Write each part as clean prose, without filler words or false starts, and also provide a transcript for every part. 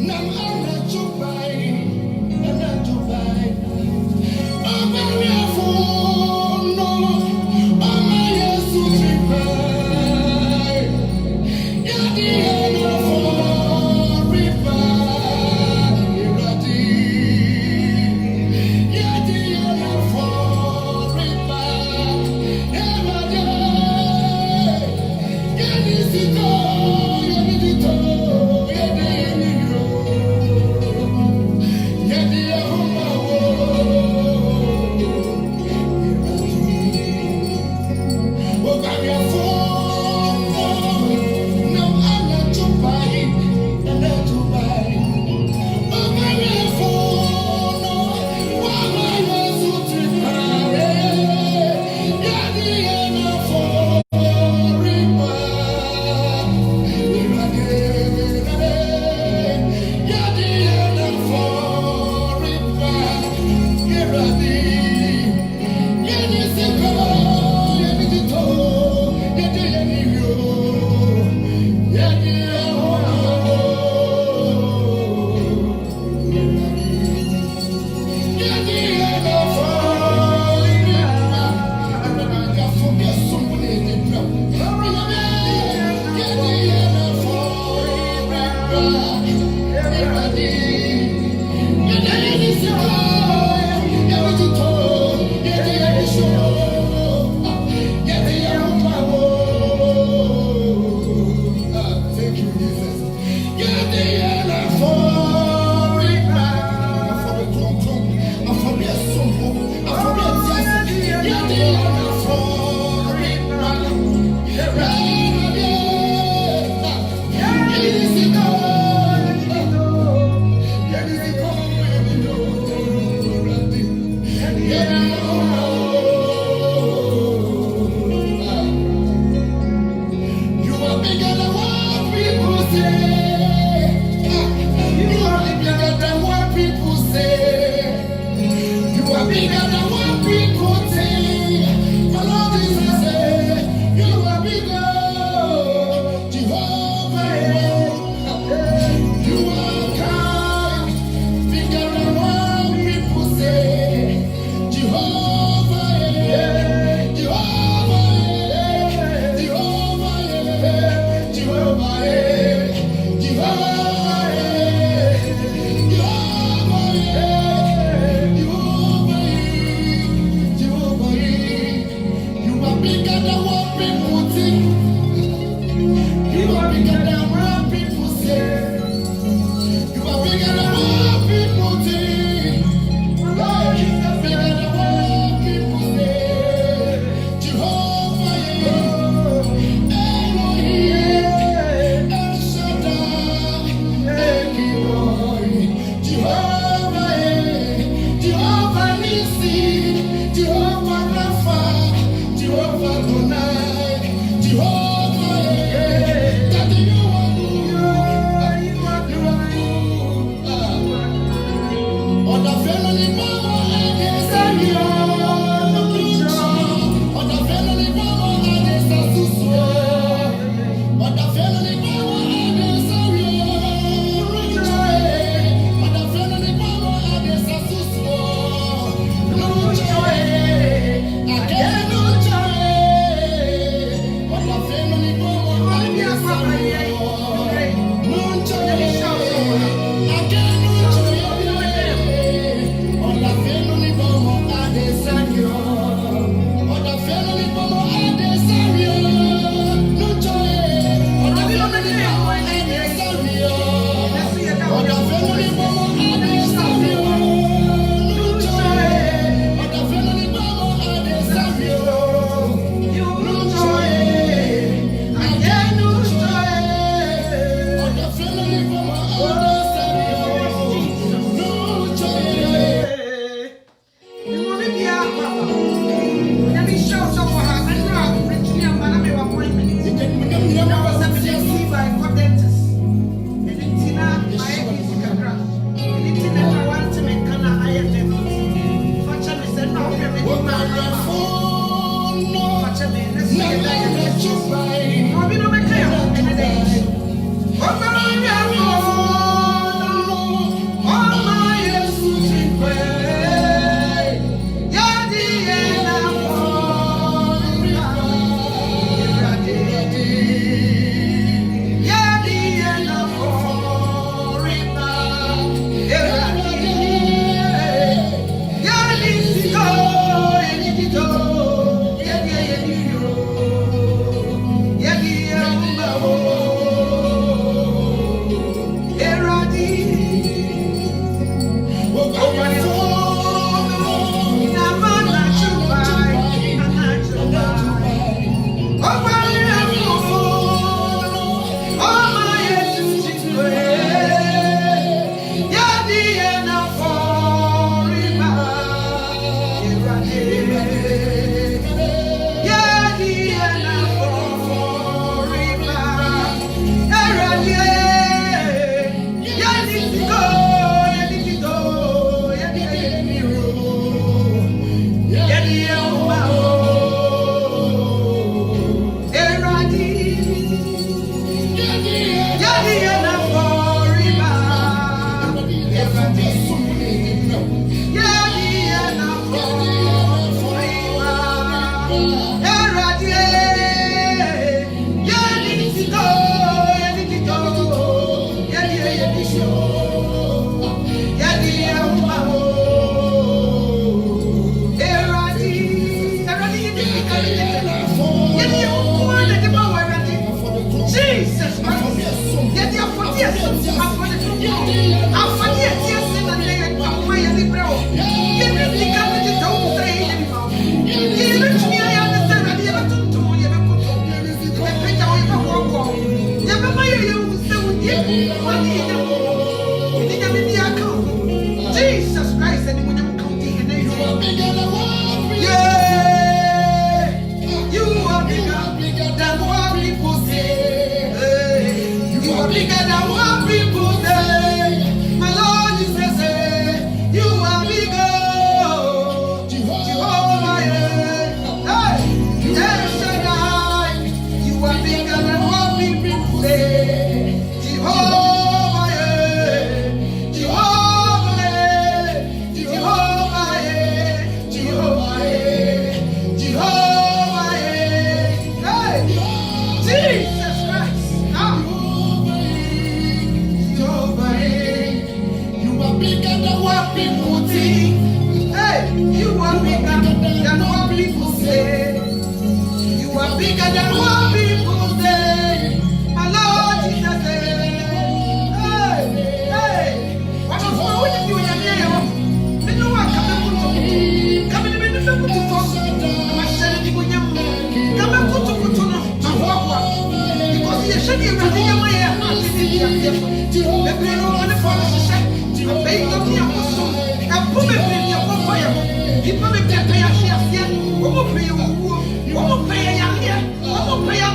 Nam ana chupai, ana chupai. Amaria funo, amaria sutripai. Yadi ana foripa, iradi. Yadi ana foripa, iradi. Yadi sito, yadi dito, yadi yiro. than what people say. You are bigger than what people say. My Lord Jesus, you are bigger. Jehovah, hey, El Shaddai, you are bigger than what people say. Jehovah, Jehovah, Jehovah, Jehovah, Jehovah, hey, Jesus Christ, Jehovah, You are bigger than what people think. hey, you are bigger than what people say. You are bigger than what people say. My Lord Jesus, hey, hey, what is wrong with you? You know what? Come and put on. Come and put on. I said, you go young. Come and put on. Because you should be running your way. Every one of us is a baby of the apostle. And put me in your fire. You put me in your share. One more prayer. One more prayer. One more prayer.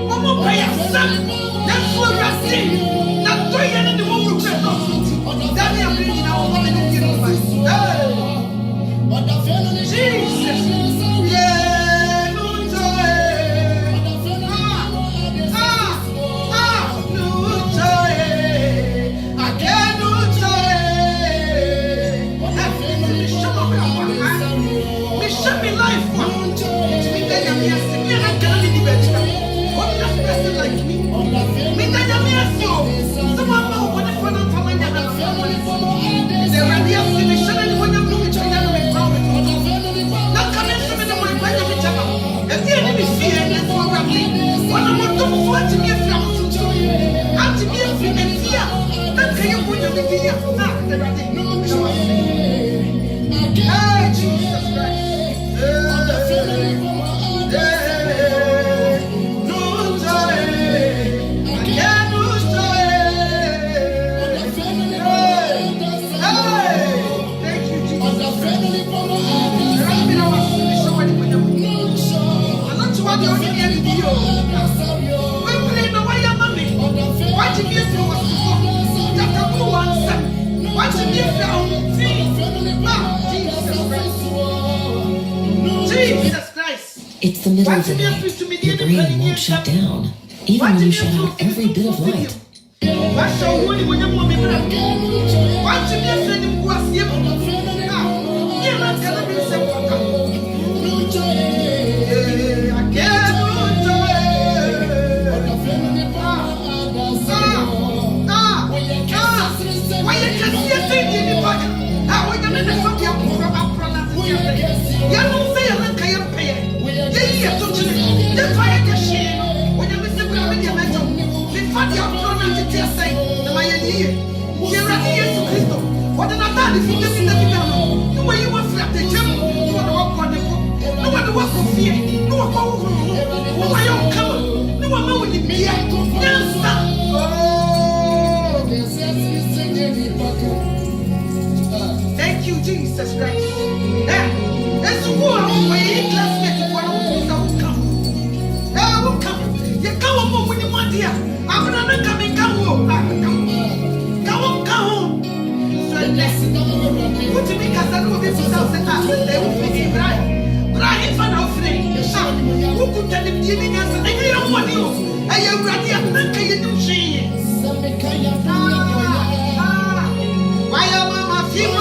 One more prayer. That's what we're saying. Not doing anything more with prayer. That's the only thing I want to give you. Jesus. Yeah, no joy. No joy. I can't no joy. Me show me life. Me tell you, me see me I can't live it. What is person like me? Me tell you, me see. Someone who want to follow from me. The radio me show me when you do it. Not coming from the way by the chama. If you need me see and for me. What I want to watch me from. And to be a friend here. That can you put me here? Hey, Jesus Christ. No joy. I can't lose joy. Hey, thank you, Jesus. I'm not sure what you're doing here. We play no way, mommy. What you get to us? What you get down? Jesus Christ. It's the middle of the night. Your brain won't shut down, even when you shut out every bit of light. What's so holy when you want me to watch me and send him to us? You're not going to be so I can't why you can see a thing in the body? How are you going to fuck your pronunciation? You don't say I'm not going to pay. You to the fire can share. When you miss the ground, you mental. Before your pronunciation say, the Maya year. You're ready to Christo. What an attack if you just in the middle. The way you want flat the gym, you want to walk on the book. No one to walk on fear. No one to walk on my own cover. No one know when you be here. Yes, sir. Thank you, Jesus Christ. That's war where you classmate one who come. Who come? You come home when you want here. I'm not coming, come home. Come home. So, what do you mean? Because I know this is how they will figure it out. But I ain't found out for them. Who could tell them the answer? They don't want you. I am ready. I'm not going to do shit. Why am I my fever?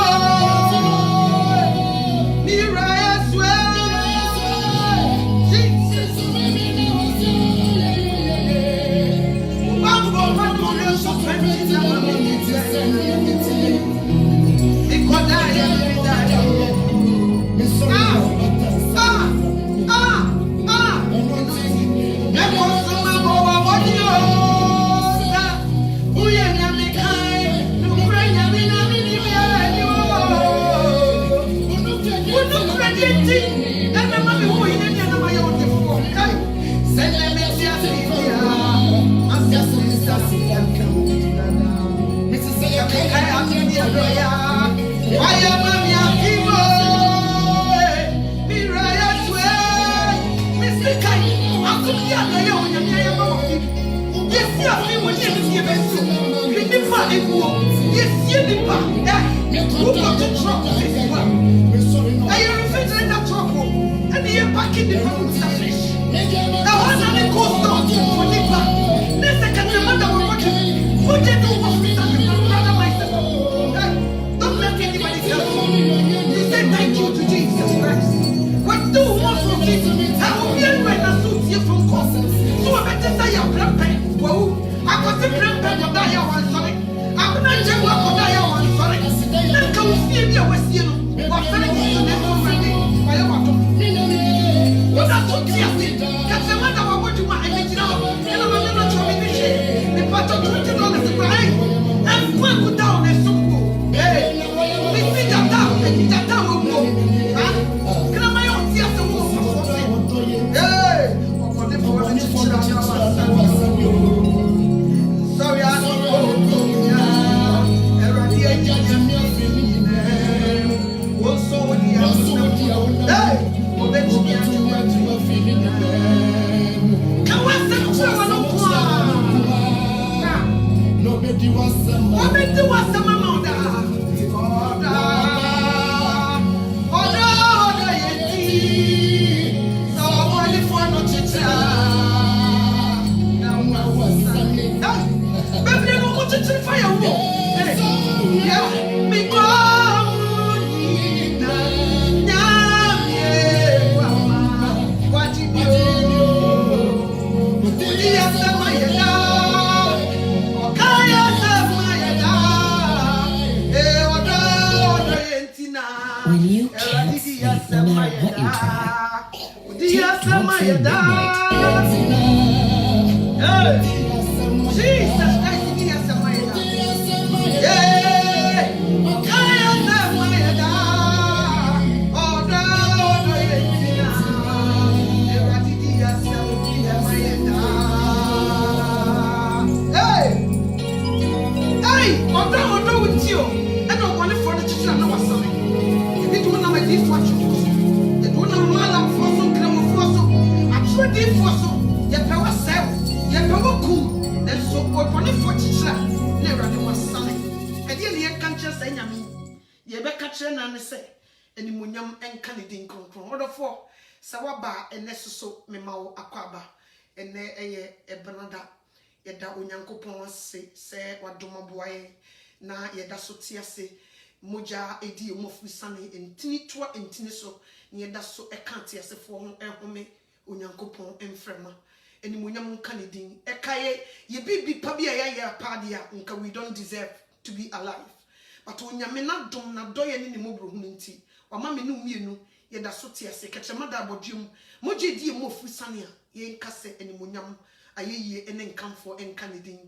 I Don't let anybody tell you. You say thank you to Jesus Christ. What do you want from me? I will be able to suit you from causes. So I better say your grandparent. Well, I was the grandparent of that year one, sorry. I'm not just work on that year one, sorry. Then come see me, I was you. What very good to never ready. I am what what that's what you see. Catch the man I want to my image now. And I'm not trying to share. The part of $20 is right. And when we down is so cool. Hey, we see that down and that down will go. Huh? Can I my own tears to walk? Hey, what the boy is sorry, I When you can't sleep, no matter what you try, take drugs at midnight. Jesus Christ, animunyam enka ne din kronkron odofo sawaba enesoso memawo akwaba ene eye ebrada yeda onyankopon ase se wadomaboaye na yeda so tiase moja edi emofusane entini toa entini so yeda so eka tiase fo ho ehome onyankopon emfrema animunyam enka ne din ekaye ye bibi pa bia ya padia nka we don't deserve to be alive but onyame na dom na doye ne mobrohu nti wama me no mienu ye da so tiase kechema da abodwum moje die mofusane a ye nkase animunyam ayeye ene nkamfo enka ne din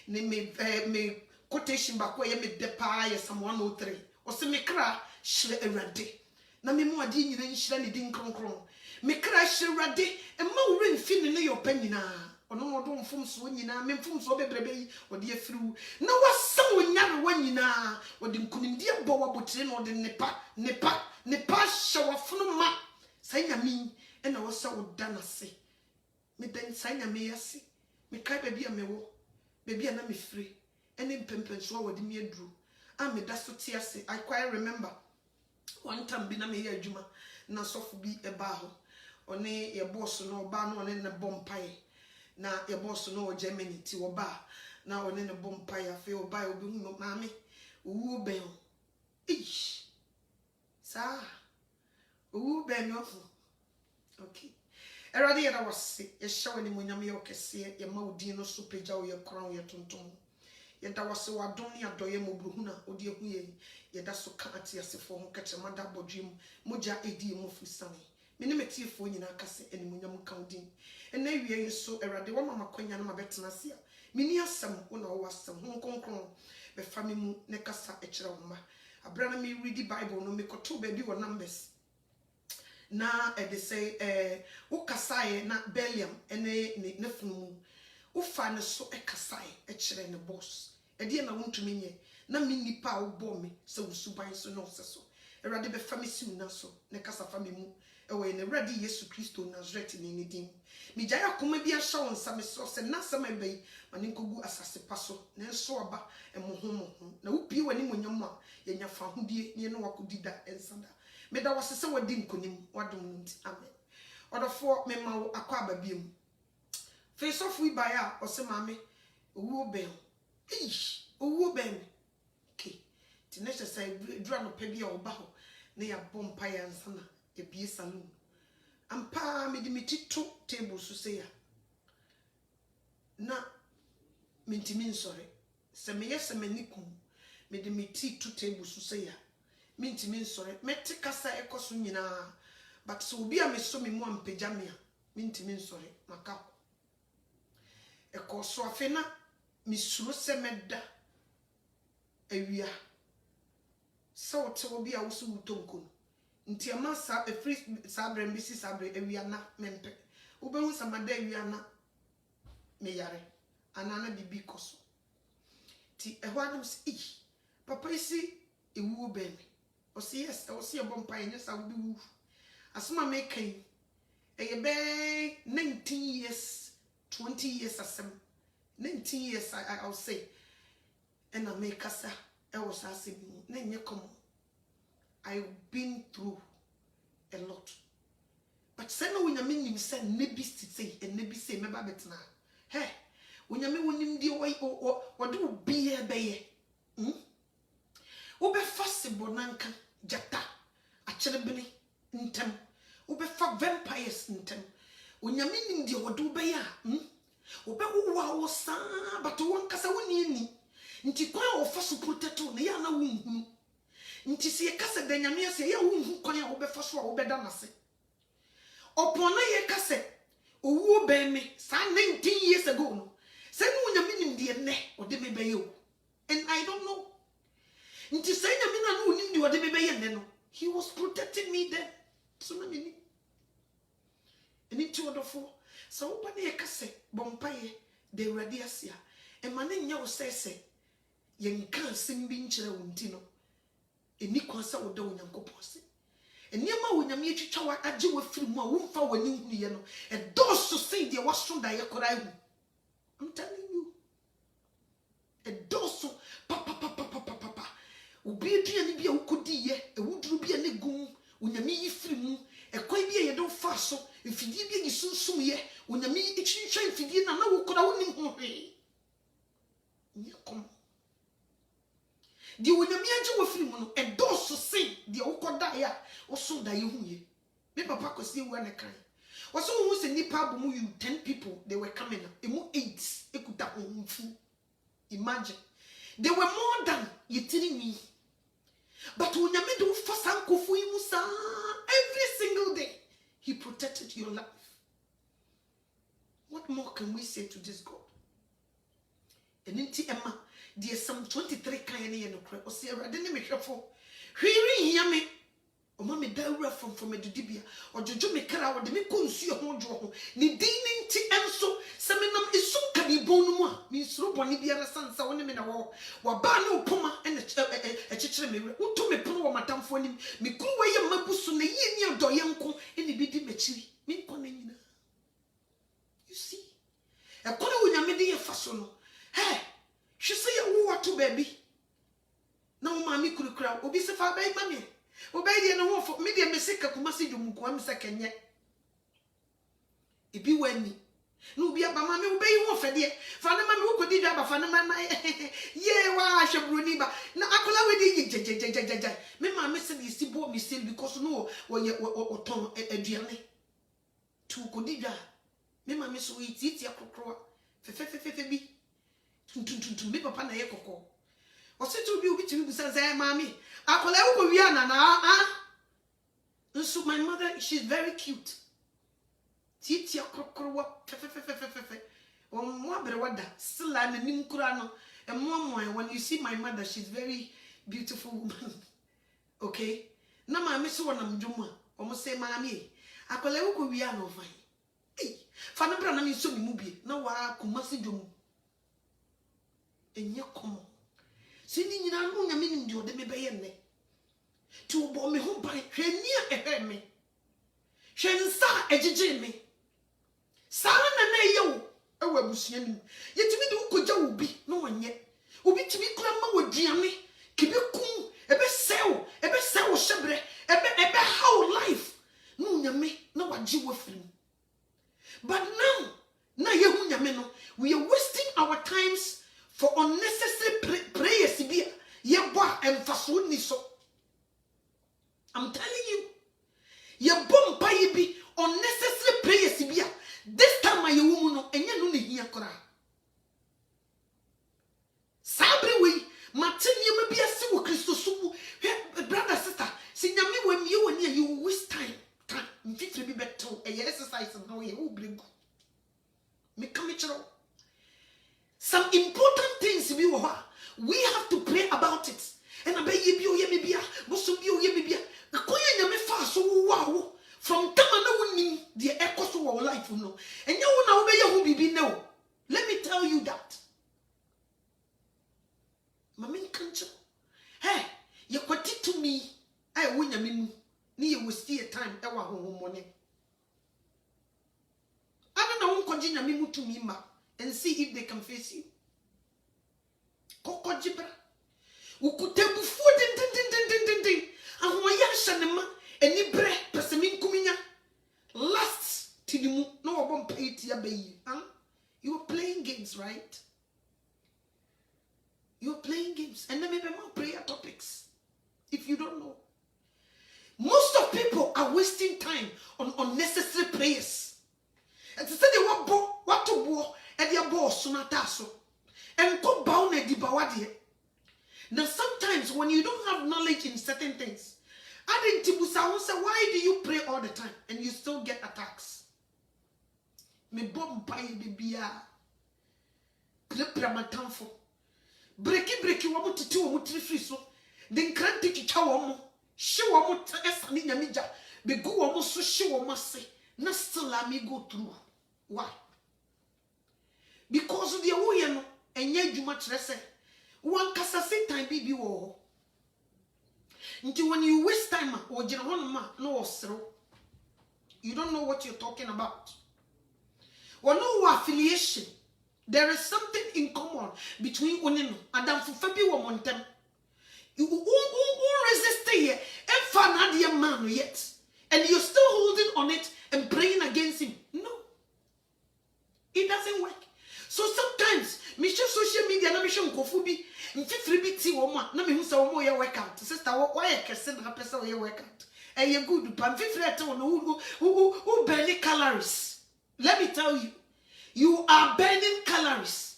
ne me quotation bako ye me depa ye Psalm 103 o se me kra hire awrade na me mu ade nyina nhira ne din kronkron me kra hire awrade e ma wure mfi ne yo panyina ono wodo mfumso nyina me mfumso bebrebe yi ode afiru na wasam onyare wanyina ode nkunimdie bo wabotre na ode nepa shawafuno ma sanyami ena wasa woda nase me den sanyami yase me kai baabi a mewo baabi a na me firi ene mpempenso wode me aduru a me da so tiase I quite remember one time bi na me ya adwuma na sofu bi eba ho one ye boss no ba no one na bompae na ye boss no Germany ti wo ba na one ne bompae afi wo ba obi hu maame owu ben ish sa owu ben no okay erade ya wase ye hyew ni munyam ye okese ye ma odin no so pagya wo ye kron ye tonton ye da wase wadon ne adoye mobruhu na odi ehu ye da so ka atiasefo ho kechema da bodwem moja edi emofusane meni metiefo nyina kase animunyam kaudin ena wie so erade wo mama kwanya na mabetena sia meni asem wo na wo asem ho konkron be fami mu ne kasa ekire wo ma abrana me read the Bible no me koto be bi wo Numbers na they say wo kasaye na Beliam ene ne funu wo fa ne so kasaye ekire ne boss ede na wontumi nye na me nipa wo bo me se wo suban so no se so erade be fami si na so ne kasa fami mu ewe ne ready Yesu Kristo Nazareth ni ne din mi jaya koma bi ahya won sa me so se na sama bai mane nkogu asase paso na enso aba emohomo na wo bi wani monyam a yenya fa hodie ne no wakodida ensada me da wasese wadi nkonim wadom nti amen odofo me ma wo akwa ababiem face off we buy a ose mame owo ben owo ben okay ti na say dura no pa bi a oba ho na ya bompa ya nsana ebie salon ampa me di metito table so say ya na mentimi nsore se me yese manikum me di metito table so say ya mentimi nsore meti kasa ekoso nyina but so obi a me so me mu ampagya me a mentimi nsore maka ekoso afena me suro se meda awia so te obi a wo so wutonko nti amasa free sabre mbisi sabre awia na mempe obehu samada awia na me yare anana bibi koso ti ehwadum si papa isi ewu ben o si yes o si ebompa enya sa wo bi wu asoma me kan eye be 19 years 20 years asem 19 years I'll say and I make kasa e was asem na nye komo I've been through a lot. But say no when you mean you say nebi say and nebi say me ba betna. Hey, when you mean wonim di o do be e be wo be fasibo nanka jata a cherebini ntem wo be fa vampires ntem when you mean di o do be ya wo be wo wo sa but won kasa woni ni nti kwa wo fa so protect na ya na wo nti se kase da nyame ase ya wo kwan a wo be fa so a wo be da nase opona ye kase owu be me sa 19 years ago no se no nyame nim de ne o de me be ye o and I don't know nti se nyame na no nim de o de me be ye ne no he was protecting me then so na me ni eni ti odofo so wo ba ne ye kase bompaye de wrade asia e ma ne nya wo sese ye nka simbi nkyere wo nti no eni kwansa wo da onyankopon se eniema wo nyame atwitwa wa agye wa firi mu a wo mfa wani huniye no e doso sei de waso da ye kora hu I'm telling you e doso pa obi aduane bi a wokodi ye e wuduru bi a ne gum wo nyame yi firi mu e kwan bi a ye do fa so efidie bi a yisunsum ye wo nyame atwitwa efidie na wo kora wo nim ho hwe nyakom di wonyame age wo firi mu no e doso sei de wokoda ya wo so da ye huye me papa kosi ewu na kan wo so hu se nipa abomu you 10 people they were coming emu 8 ekuta honfu imagine they were more than yetiri me but wonyame do fa sankofu yi musa every single day he protected your life. What more can we say to this God? Eninti Emma dear Psalm 23 kan ye no kra o se awrade ne mehwefo hwiri hia me o ma me dawura from edudibia o jojo me kra wo de me konsuo ho dwo ho ne din nti enso se me nam esum ka bi bon mu a me suro bone biara sansa wo ne me na wo ba na opoma ene ekekere me wo to me pono wo matamfo nim me kuru wa ye mabusu na ye ni odoye nko ene bi di mechiri me nko na nyina you see e kono wo nyame de ye faso no hey she say you what to baby na wo mami kurukura obi se fa bai mami obi de no ho me de mesika kuma se dum ko am se kenye ebi wani no obi aba mami obi ho fa de fa na mami wo kodi dwa ba fa na mama ye wa hwebroni ba na akola we de jejejejejeje me mami se de si bo mi se because no wo ye oton aduane tu kodi dwa me mami so iti akokro fe bi tuntuntuntum me papa na ye kokko o se to bi obi timi busa say mami akola wo ko wi ana na so my mother she's very cute titi akokro wa fe o mo abere wada sila na nim kura no e mo when you see my mother she's very beautiful woman okay na mami so wona mdwuma o mo say mami akola wo ko wi ana ofan fa na bra na mi so ni mu bi na wa kumasi dwom enye komo sini nyina no nyame nim de ode me beye ne ti obo me ho ban hwani a ehe me Shensa ejije me. Sala na ye wo ewa busua nim. Yetimi de ukoja obi no wanye. Obi timi kura ma wodiame kibe kum ebe sew shebre ebe how life no nyame na waji wafrim. But now na yehu nyame no we are wasting our times for unnecessary prayers bia yebo emfaso ni so. I'm telling you, yebo mpaye bi unnecessary prayers bia this time aye woman no enya no ne hia kora. Sabre we matini ma bia se wo Kristo subu brother sister si nyame wa mie woni you waste time mfitri bi beto exercise no ye wo bregu me come chiro some important things we have to pray about it and abey bi o ye me bia boso bi o ye me bia koye nyame fa so wo from time na woni the echoes of our life no enya wo na wo be ye ho bibi no. Let me tell you that Mamin kancho. Hey, you kwati to me. I win ya minu. Ni ye will see a time ewa honhomone. I don't know who konji nyamimu to me ma and see if they can face you. Koko jibra. Ukutebu fu din. Ahwa ya shanema eni bre pesemin kuminya. Last tinimu no wabon pay it ya bayi. You are playing games, right? You're playing games. And then maybe more prayer topics. If you don't know. Most of people are wasting time on unnecessary prayers. And to say they want what to bo and their boss sunataso. And go bound and dibawadi. Now sometimes when you don't have knowledge in certain things, I didn't say, why do you pray all the time and you still get attacks? Me bomb pie bibia. Prematamfo. Breaki wamu titi wamu trifri so. Den kranti chicha wamu. Shi wamu esa ni nyamija. Begu wamu so shi wamu se. Na still let me go through. Why? Because of the way no. Enye juma trese. One kasa se time bibi wo. Until when you waste time or ma no osro. You don't know what you're talking about. Or no affiliation. There is something in common between Onino and Fabi Womontem. You won't resist here and find your man yet. And you're still holding on it and praying against him. No. It doesn't work. So sometimes, Michelle social media, na Michelle Kofubi, Mfifribiti Woma, na me who say Omo your workout. Sister, why I can send a person your workout? And you're good, but who barely calories. Let me tell you. You are burning calories.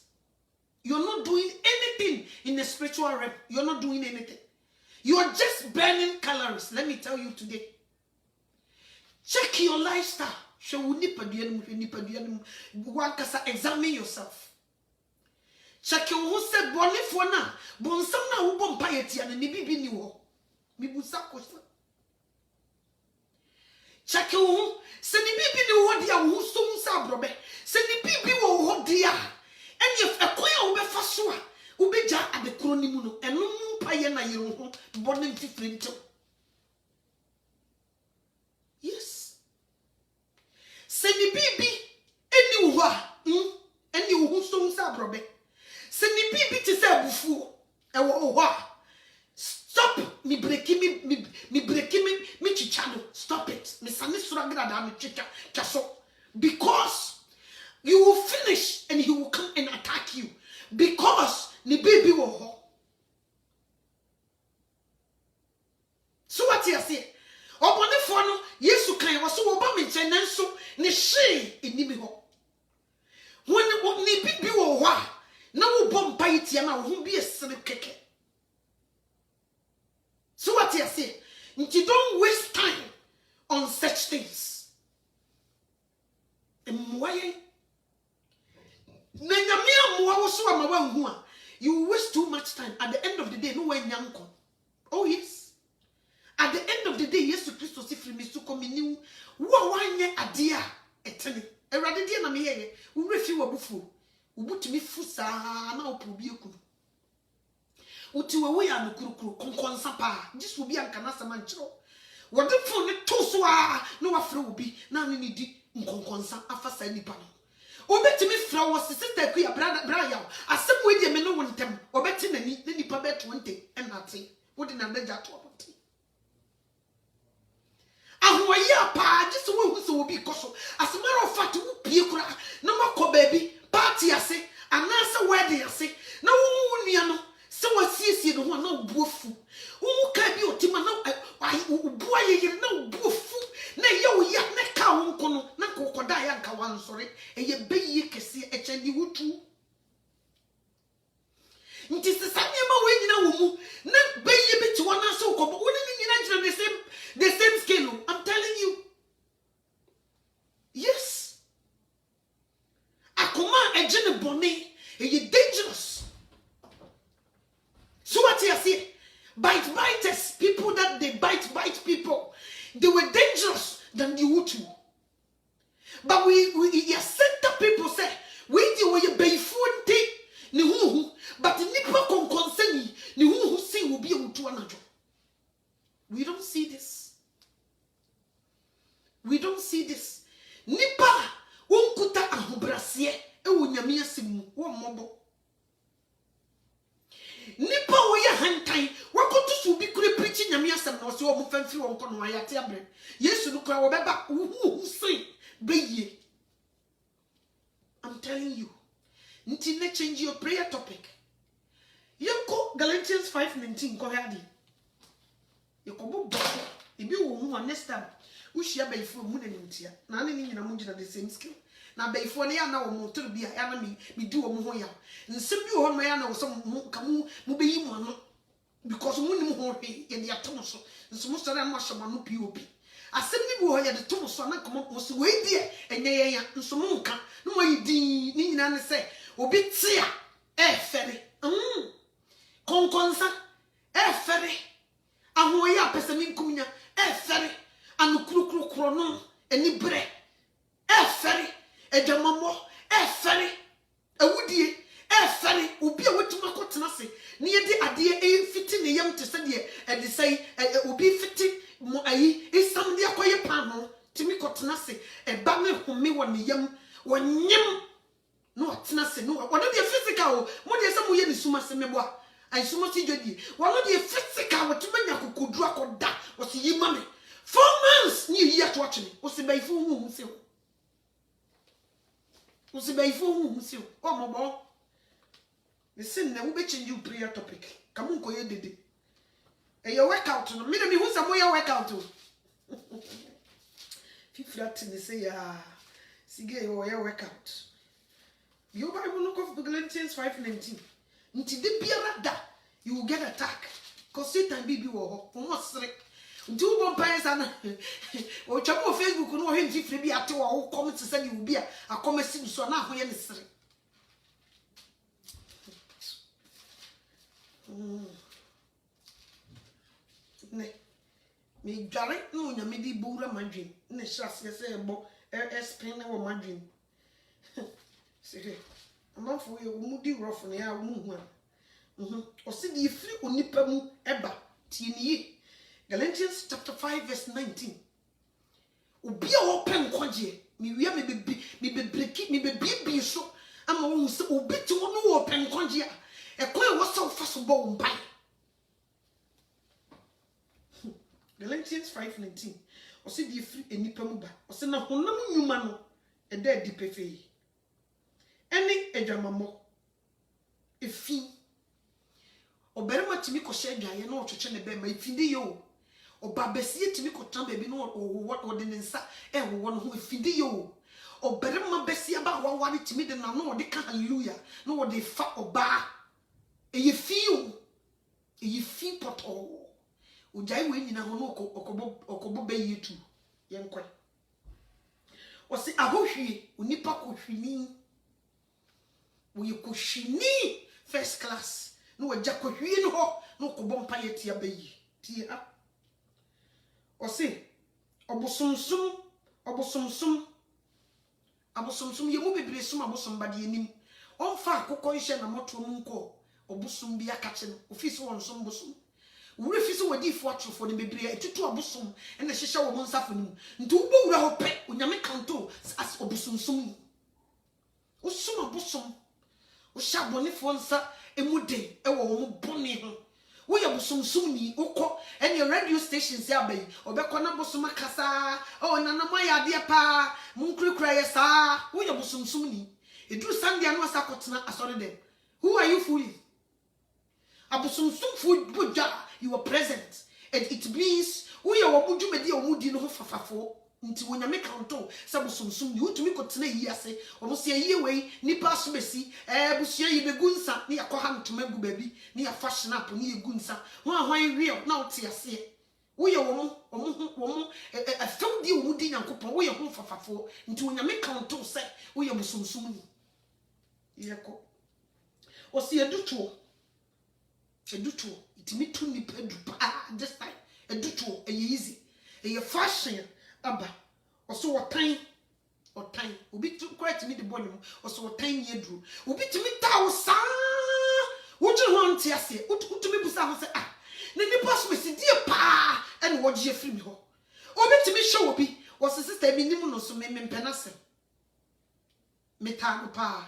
You're not doing anything in the spiritual realm. You're not doing anything. You are just burning calories. Let me tell you today. Check your lifestyle. Examine yourself. Check your who said bonifona. Bonsana who bompayeti and nibibi niwo. Mibusakosa. Check your who. Send bibi ni wo dia wo sum sa brobe. Send bibi wo dia. And if a koya ube fasua, ubeja at the cronimuno, and no payana you boning different. Yes. Send bibi any wa, and you who sum sa brobe. Send bibi to say bufu, wa. Stop me breaking me chichado. Stop it. Me sanisuragra da me chicha chaso. Because you will finish and he will come and attack you. Because ni baby wo ho. So what you say? Obone fo no Yesu kan wo so wo ba me nchen nanso ne hye enimi ho. When ni baby wo ho a na wo bom pa itia na wo bi esere keke. So what you say? You don't waste time on such things. You waste too much time. At the end of the day, no one yanko. Oh yes. At the end of the day, yes, Christo si free me to come in. Wanye adia eteni. Eradidia na miyeye. Urefi wabufu. Ubuti mi fusa na upubi yoku. Uti wewe ya nukurukuru konkonsa pa. Just ubi ankana samanchiro. What the phone to so no afro bi na ne di nkonkonsa afasa nipa no. Obetimi fra wo sister ku ya bra ya asem we die me no wontem obeti nani ne nipa be 20 enate wo di na daja to oboti. Ahoya pa just we hu so obi koso as a matter of fact wo pie kura na makọ baby party ase anase wedding ase na wo nua no se wasiesie no ho na obuofu wo ka bi otima na obuo ayere na obuofu na ye wo ya na ka wo nko no na kokoda ya nka wansore eye beyi kese echandi wutu nti sesanye ma we nyina wo mu na beyi bi ti wona so kobo woni nyina gyina the same scale. I'm telling you. Yes. Akoma ejene boni e dangerous. So what you say? Biters, people that they bite people. They were dangerous than the Hutu. But we center people say we do we be funti ni hu but nipa kon conseni ni hu see will be Hutu anajo. We don't see this. We don't see this. Nipa wonkuta ahobrase e wonyame asemu wo mobo. Nipa wo ye hantan wakoto so bi kure preach nyame asem na so wo mfamfi wo nko no ayate abre. Yesu no kura wo beba hu sei beye. I'm telling you. Nti na change your prayer topic. Yenko Galatians 5:19 ko hadi. Yekobo bo ebi wo hu next time. Ushia bayifo mu na nimtia na ane nyina mu gina the same skill na bayifo ne ya na wo motor bia ya na me di wo mu ho ya nsem bi ho no ya na wo so ka mu beyi mu ano because mu nim ho hwe ye de atom so nso mu sore ma hye ma no pop asem ni bi ho ye de tom so na komo mo so we die enye ye ya nso mu nka no wa yidi ni nyina ne se obi tia fere konkonsa fere ahoya pesemi nkumnya fere anu kru no eni bre efere ejamamo efere awudie efere obi a wetuma kotena se ne ye de ade fiti ne yam te se de de sei obi fiti mo ayi esam de akoye pan no timi kotena se eba me home wo ne yam wonyem no atena se no wo de physical mo de se mo ye ni suma se mebo ai suma ti jodi wo de physical wo tuma nya kokodu akoda wo se yi mame 4 months ni year to watch me. Osibayifo hu se. Osibayifo hu se. O mobo. Listen na we be change you prayer topic. Kamu nko ye dede. E your workout no. Me na me hu some your workout o. Fiflat ni say ya. Sige your workout. Your Bible look of Galatians 5:19. Nti de biara da you will get attack. Cause Satan be wo ho. Mo sere. Do one person or chamo Facebook no hen jifre bi ate wo comment say you bi a comment so na ho ye ne sere ne me dware no nyame di bowra madwen ne hyase say ebo spin na wo madwen se amafo ye wo mudi rough na ya wo mu hu o se di free onipa mu eba tie ni Galatians chapter 5:19. Ubia open kwaje. Mi wia me be so. Ama wo se obi ti wo no open kwaje a. E kwa wo so fa so bo mpai. Galatians 5:19. O se di free enipa mu ba. O se na honam nyuma no e da di pefei. Eni edwamamo. Efi. Oberema timi ko hye adwaye na otwetwe ne be ma efindi yo. Oba besie timi ko tan be bi no o de nsa e wo no ho efindi yo. Oberema besie ba wa wa timi de na no de ka hallelujah no o de fa oba e ye fi poto o jai we nyina ho no okobo be yetu ye nkwa o se ahohwie onipa ko hwini wo ye ko hwini first class no wa jako hwie no ho no ko bompa ye tia bayi tie a o se obosomsom ye mu bebre som abosom bade anim onfa akokọ nhye na moto mu nko obosom bi akache no ofisi won som bosom wura fi so wadi fo atrofo ne bebre etutu abosom ene hyehye wo nsafo ne mu nti wo wura ho pe onyame kanto as obosomsom wo som abosom wo sha bonefo nsa emude ewo wo bone ho wo ye bosomsom ni ukọ ene radio stations ya bai obekọ na bosom akasa o nana mo ya de pa munkurukura ye sa wo ye bosomsom ni edu Sunday anu asakotena asori dem. Who are you fooling? Abosomsom food buja you were present and it means we are wabuju medi omudi no fafafo nti wonyame kanto sabosomsom ni utumi kotena yi ase omo se yi we nipa asomesi busua yi begunsa ni yakoha ntoma gu baby ni ya fashion up ni yegunsa hwan real na ote ase we are womo afem di omudi nyankopon we are ho fafafo nti wonyame kanto se we are bosomsom ni yeko osi edutuo itimi tu ni pedu pa this time edutuo easy eye fashion aba oso wotan obi tu quite me the body oso wotan ni eduru obi timi ta wo sa woje ho nte ase utumi busa ho se ne ni pass me si die pa ene woje afiri mi ho obi timi show obi wo sister mi nim no so me mpenase meta no pa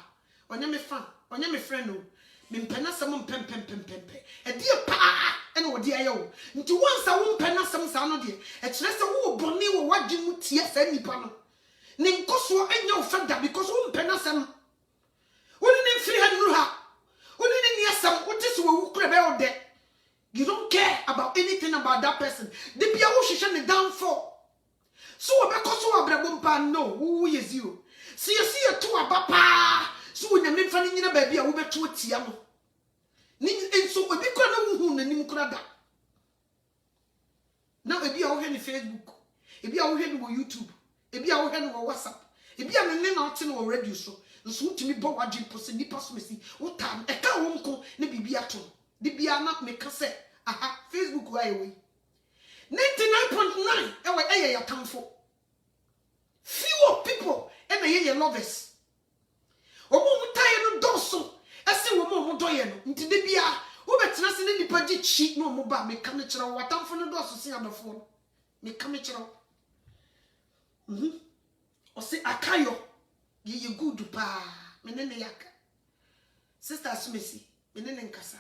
onye me fan onye me friend no mpenasem mpempempempempe edie pa ene wodi ayo nti once a wo mpenasem sa no de e kire se wo boni wo wadi mu tie sa nipa no ne nkoso enya ofada because wo mpenasem woni ne free ha nuru ha woni ne niasam wote so wo kure be ode you don't care about anything about that person de bia wo hwehwe ne downfall so wo be koso abrabo mpa no wo ye zero si to abapa so when you mean funny in a baby, I will bet to a tiamo. And so a big corner who named Kurada. Now, if you are on Facebook, if you are on YouTube, if you are on WhatsApp, if you are in an or radio show, the soon to me, Bob, I did post any possibility. What time a cow won't call the Bibiaton. The Biana make us say, aha, Facebook right away. 99.9, our come for. Fewer people and a year lovers. Omo mutaye no doso ese wo mo doye no nti de bia wo betena se ne nipa gi chi no mo ba me ka me kire wo watamfo no doso se adofo me ka me kire o se akayo ye good pa me ne yaka sister asumesi me ne nkasa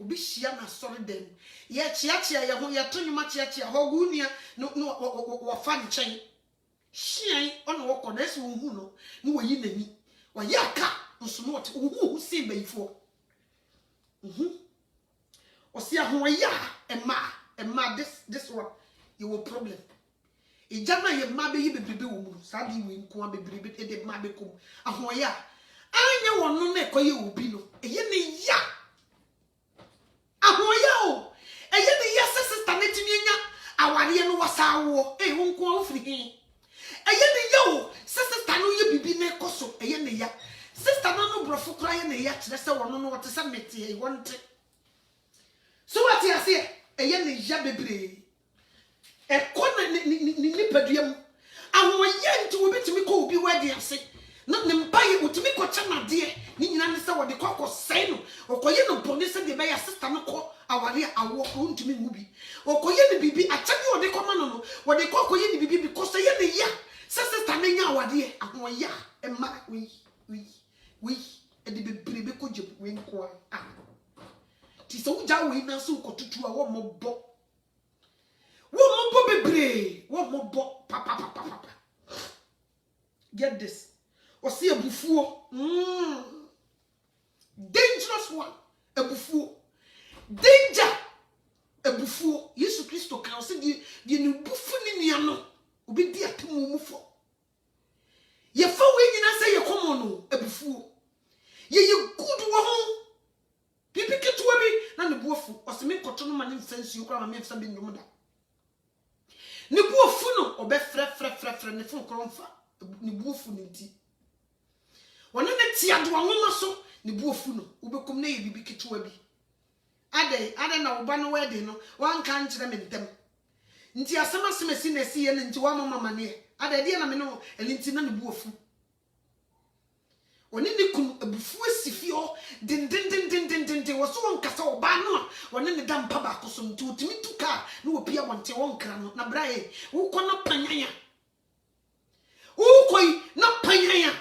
obi hia na sori dem ye chia ye ho ye tonwuma chia ho gunia no wo fa ni chen Shine on walk on this who no yi nani wa yaka nso no who see before o see ho ya emma this one you will problem e jama ye ma be yi bebrebe wo mu sa di we nko a bebrebe e de ma be kom aho ya anya wono na ekoye obi no eye ne ya aho ya o eye ne ya sister na timi nya aware no wasawo wo nko ofiri hin eye ne yo sister no ye bibi na ekoso eye ne ya sister no brofo kra ye ne ya kire se wono no wote se mete e wonte so what you say eye ne ya bebre e kona ni paduam ahoye nti wo betimi ko obi wadi ase na ne mpaye otimi ko chana de ni nyina ne se wo de kokko sei no okoye no boni se de be ya sister no ko aware awo ontimi ngubi okoye ne bibi achade wo de ko mano no wo de kokko ye ne bibi because ye ne ya sister ne nya awade ahoya e ma we e de bebre be ko je we nko a ti so uja we na so ko tutu a wo mo bebre wo mo bo papa get this o see ebufuo dangerous one ebufuo danger ebufuo Yesu Kristo kan se die ne bufu ni nia no obi di atemu mu fo ye fa we nyina se ye komo no ebufuo ye good wo ho pipi ketuwa bi na ne buofu o se me koto no ma ne mfansuo kra ma me mfa bi ndom da ne buofu no obe frɛ ne fon kronfa ne buofu ne nti wona ne tia do anwoma so ne buofu no obekom na ye bibi ketuwa bi ade na oba no wede no wanka nkyere me ntem nti asema semesi na si ye ne nti wa mama ne ade de na me no elinti na ne buofu oni ne kun ebufu asifio din wo so won kasa oba no a wone ne da mpa ba ko so nti otimi tuka na opia wonte won kra no na brae wo kɔ na panyanya wo koi na panyanya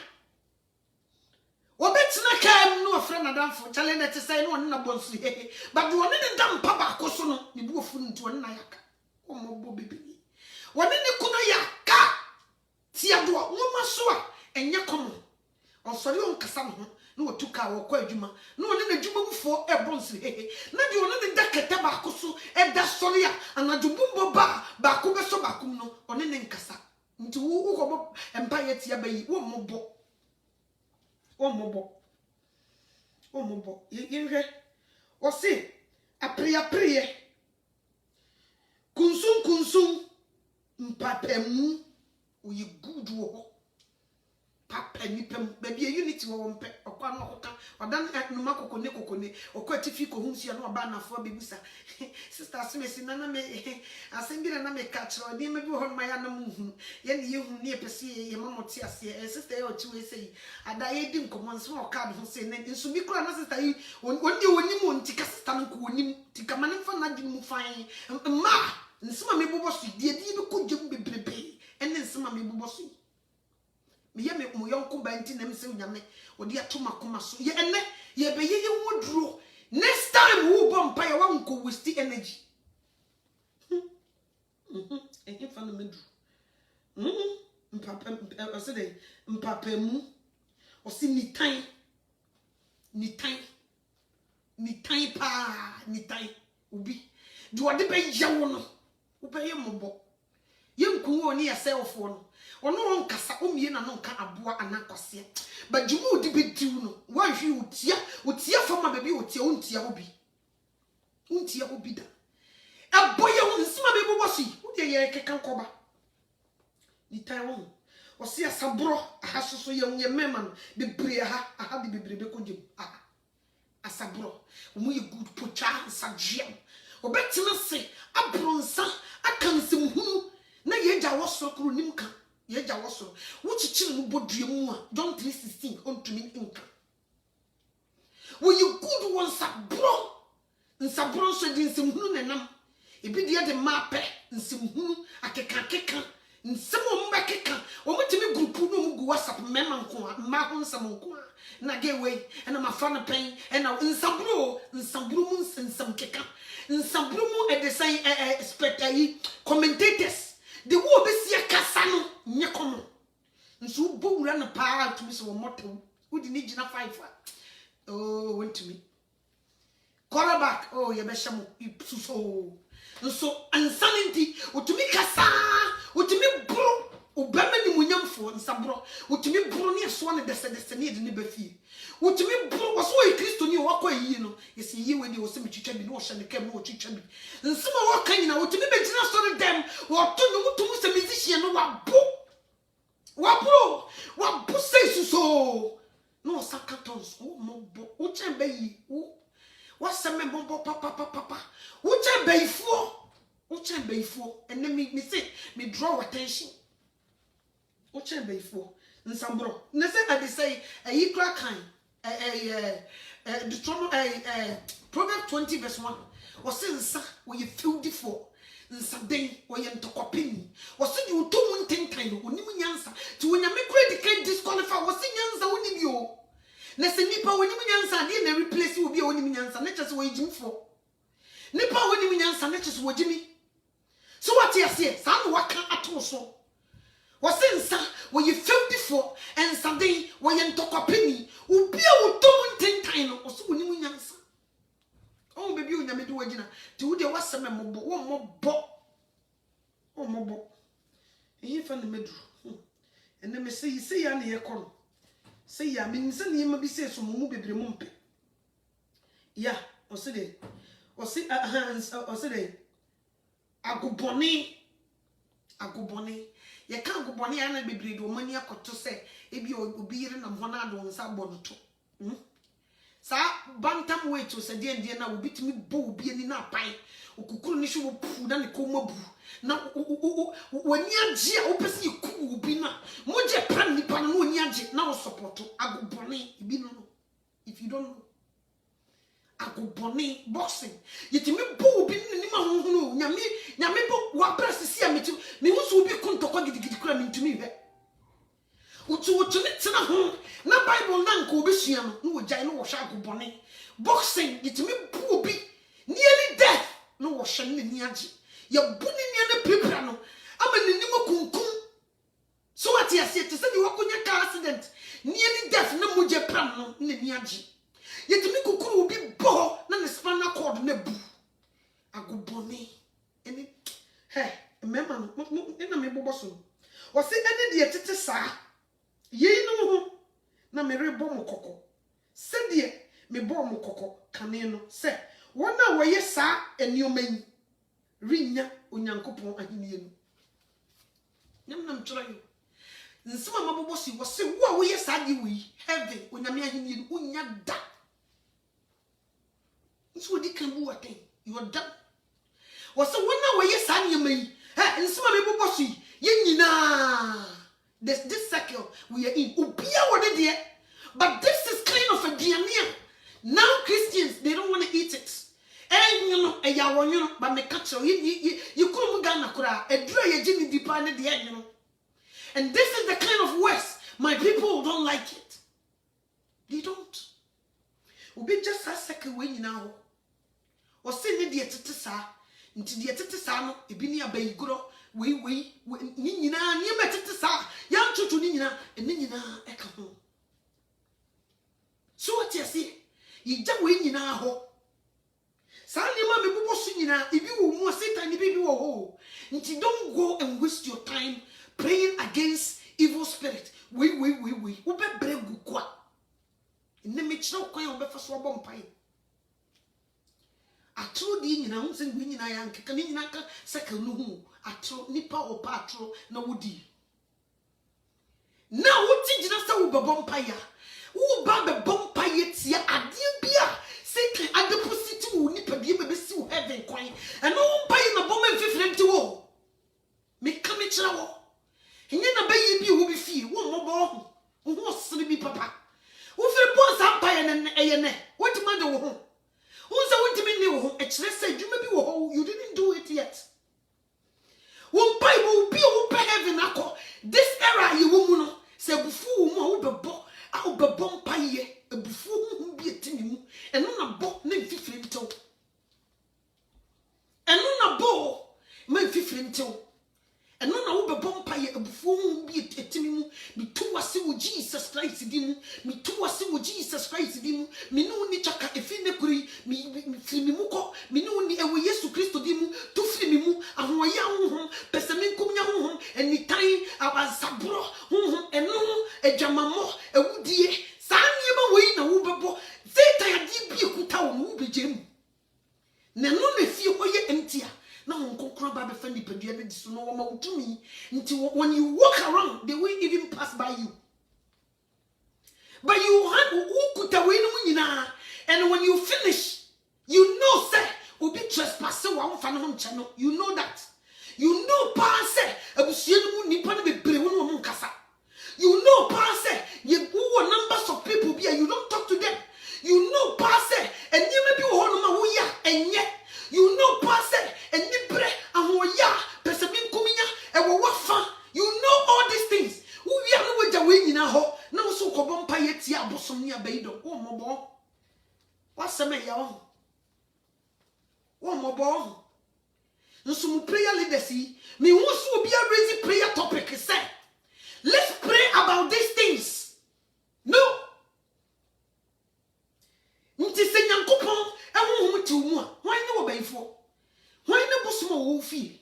obetina kam no afra na danfo challenge te say no won na bonsu he but wone ne da mpa ba ko so no ne bu ofu nti won na yaka wo mo bo bibi wone ne kuno yaka tia do wo maso a enye komo onsori on kasa no no tuka wo kwa adwuma no wone na adwuma bufo ebronsu he na de wone ne da kete ba ko so e da sori a anadubumbo ba ko be so ba kum no one ne nkasa nti wo ko bo empa yetia bayi wo mobo yinhwe o se apriya kunsum mpapemu oyi good wo papa ni pem baby unity wo mpe okwa no okoka odan numa kokone okwa tifi ko hunsia no ba na fo bebusa sister Smith nana me asembira na me catch odi me bi ho ma ya na mu hu ye ne ye hu ne pese ye mamoti ase sister ye ochi we sei ada ye di nkomo nso o card ho sei ne nso bi kura na sister yi oni mu ntika sister no ko oni tika mane fa na di mu fan ma nsima me bobo su die di bi ko djum bebrebe ene nsima me bobo su me mo yonko banti na mse nyame odi atoma koma so ye ene ye be ye woduro next time wo bompa ye wa nko waste energy e fa no medu mpapa osede mpapa mu osi nitan pa nitan obi do ode be yawo no wo be ye mobo ye nkunwo ni yourself no ono won kasa omie na no nka aboa anakwase ba jumu odi bediu no wanhwe otia fama baby otia untia obi da aboye won nsima be bobosi odi ye keka nkoba ni taiwo osi asabro ahasoso ye onye mema no bebre aha de bebre be konjem asabro omu ye good pocha sajia obetina se abronsa akansem hunu na ye ja woso kro nim ka ye ja woso wo chichiri no bodue mu a John 3:16 ontumi nka wo ye good won nsabro so di nsem hunu nenam ebi de mape nsem hunu akeka nsemo mbakeka omutimi group no mu go WhatsApp mema nko a ma ho nsem nko a na gewe ena mafa na pen ena nsabro mu nsem keka nsabro mu edesign spectayi commentators the wo be sia kasa no nye komo nso bo wura na pa tumi so moto udi ni gina 5 oh went to me quarterback oh ye be shamo so nso insanity utumi kasa utumi bro obama ni munyamfo nsabro utumi bro ne so ne dese ne de ne bafie utumi bro waso e Kristo ni wakọ yi no yesi yi we ni wo se metwitwa bi no wo hye ne kam no wo twitwa bi nsema wo kan nyina utumi be gina so ne dem wo to no mutum se musician no wabo sei so no sakatons wo mobo wo chembe yi wo seme bombo papa wo chembe ifo ene me say me draw attention wo chembe ifo nsambro ne say I say ayi kra kan Proverbs 20:1 was nsa wo ye filled for nsa den wo ye ntokopeni wo se di utomu ntentan no onim nyansa ti wo nyame credit card disqualify wo se nyansa woni bi o na se nipa wonim nyansa de na replace wo bi wonim nyansa na chese wo yimfo nipa wonim nyansa na chese wo jimi so what you say sa no waka ato so wasensa wo ye filled for nsa den wo ye ntokopeni obi a utomu ntentan no so wonim nyansa oh baby unyame do wagina ti wo de waseme mobo wo mobo ehi fa na medru ene me sei ya na ye kono sei ya me nse ne ma bi sei so mu bebre mu mpe ya osede agobone ye kan agobone ya na bebre do mani akoto se ebi obi yire na ho na ado nsa bodoto sa bantam weight to se die na obitimi bo obi ani na pai okukuru ni hwe pu na ne komabu na wani age a opese yiku obi na moje pran nipa no oni age na wo support agobone ibi no if you don't know agobone boxing yetimi bo obi ni ma honhunu nyame bo wa press a metu me hu so obi kontokwa gidigidi kura me ntumi hwe utu ne tena ho na bible na nka obesua no wo gyan no wo hwa agobone boxing yetimi bo obi nearly death no wo hwe ne ni age ya bu ne ni na prepare no ama ne ni makunkum so what you say to say you wakonya car accident nearly death na moje pram no ne ni age yetimi kokuru obi bo na ne spinal cord na bu agobone eni remember no na me bobo so o se ene de tete saa yei no ho na me rebo mo kokko se de me bo mo kokko kane no se wona wo ye saa eniomani rinya onyankopon ahenie no nyamnam try nsema mabobo si wo se wo ye saa de wi heaven onyame ahenie no unya da nso di kan bu waten you are done wo se wona wo ye saa nyama yi nsema mabobo si ye nyina this cycle we are in ubia wo de de but this is kind of a diania now Christians they don't want to eat it you know ya wonyo but me catch you come Ghana kura edura ye gini dipa ne de you know and this is the kind of words my people don't like it they don't obi just a second we nyina ho o se ne de tete saa nti de tete saa no ebi ne abayigoro we ni nyina ni metete saa ya ntutu ni nyina ene nyina eka ho so what you see ye ja we nyina ho Sani ma me bubo su nyina ibi wo mu Satan ibi wo ho nti don't go and waste your time praying against evil spirit we wo be bregu kwa ne me kire kwan wo be fa so obom pai atro di nyina hu se ngwi nyina ya nkeka ni nyina ka seka no hu atro nipa opa atro na wodi na woti gina se wo bebom pai ya wo ba bebom pai tia ade bia Satan a deposit wo nipa bia be si wo heaven kwan eno wo pai na bom mfifire nti wo me kame kira wo enye na bayi bi wo bi fie wo mmobo ho sere bi papa wo fere bon sa pai na eye ne wo ti ma de wo ho wo se wo ti mi ni wo ho e kire se dwuma bi wo ho you didn't do it yet wo pai wo bi wo pe heaven akọ this era ye wo mu no se bufu wo mu a wo bebo a wo bebo pai ye ebufu hu bi etimi mu eno na bo na mfifire ntew eno na bo ma mfifire ntew eno na wo bebo mpaye ebufu hu bi etimi mu mitu wase wo Jesus Christ di mu mitu wase wo Jesus Christ di mu minu ni chaka efi ne kuri mi firi mu ko minu ni ewo Yesu Kristo di mu tu firi mu ahoya honhom pesemi nkomnya honhom enitan abasabro honhom eno ejamamo ewudie Sani ma we na wo bebo Satan ya di bi ekuta wo wo begem na no na fie hoye entia na won kokoro ba be fa ni padua be diso no wo ma wutumi nti when you walk around they will even pass by you but you have ukuta we no nyina and when you finish you know say obi trespass wa wo fa no nche no you know that you know pass abusie no mu nipa no be bre wo no mo nkasa you know pass you numbers of people be you don't talk to them you know pass and you may be ho no ma wo ya enye you know pass and ni bre ahoya pesemin kuminya e wo wafa you know all these things wo wi anu waja we nyina ho na wo so ko bompa ye ti abosom ni abaido wo mobo waseme ya wo mobo nso mu prayer leaders me wo so obi a raise prayer topic say let's pray about these things. No. Nti se nyankopon ehunhum ti mu a hwan ne wo bayifo hwan ne bosom wo fi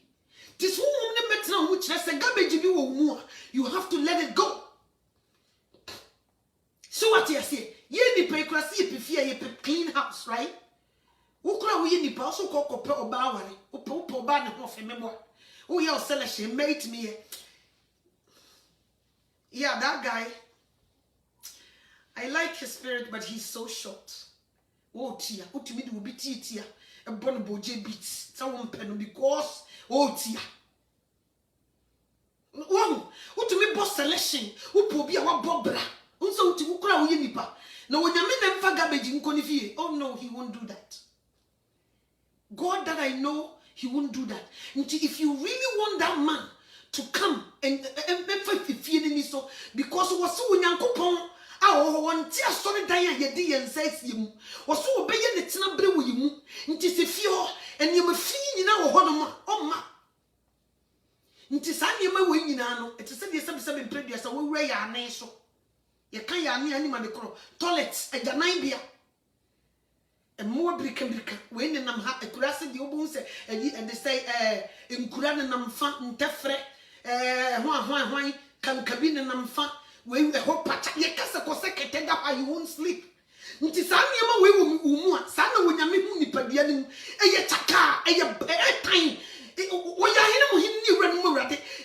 tis hunhum ne metna hu kire se garbage bi wo mu a you have to let it go. So what you say ye ni pekrasi epifia ye clean house right wo kura wo ye ni pa so kokope oba aware opo oba ne ho fe memo wo ye o selection mate me. Yeah, that guy, I like his spirit, but he's so short. Oh, tia, what to me will be tia, a bonobo beats, someone pen because, oh, tia. Wow, what to me boss selection, who will be our bobra, also to cry nipa. No, when you mean them garbage in Konifie, oh no, he won't do that. God that I know, he won't do that. If you really want that man to come and so because was so Yankopon, I want to sorry Diane, ye and says you was so obey the Tinabre with you. It is a fear, and you may feel in our honor. Oh, ma. It is a way in Ano. It is a 77 previous away our nation. You can't any animal toilets and Janibia. And more brick when them have a grassy the obus and they say, in Kuran and I'm fat and tefre, why can cabin and I'm fat. When the whole patch, ye cast a cossack and up, you won't sleep. Ntisani we will sana when you meet Padian, a taka, a time.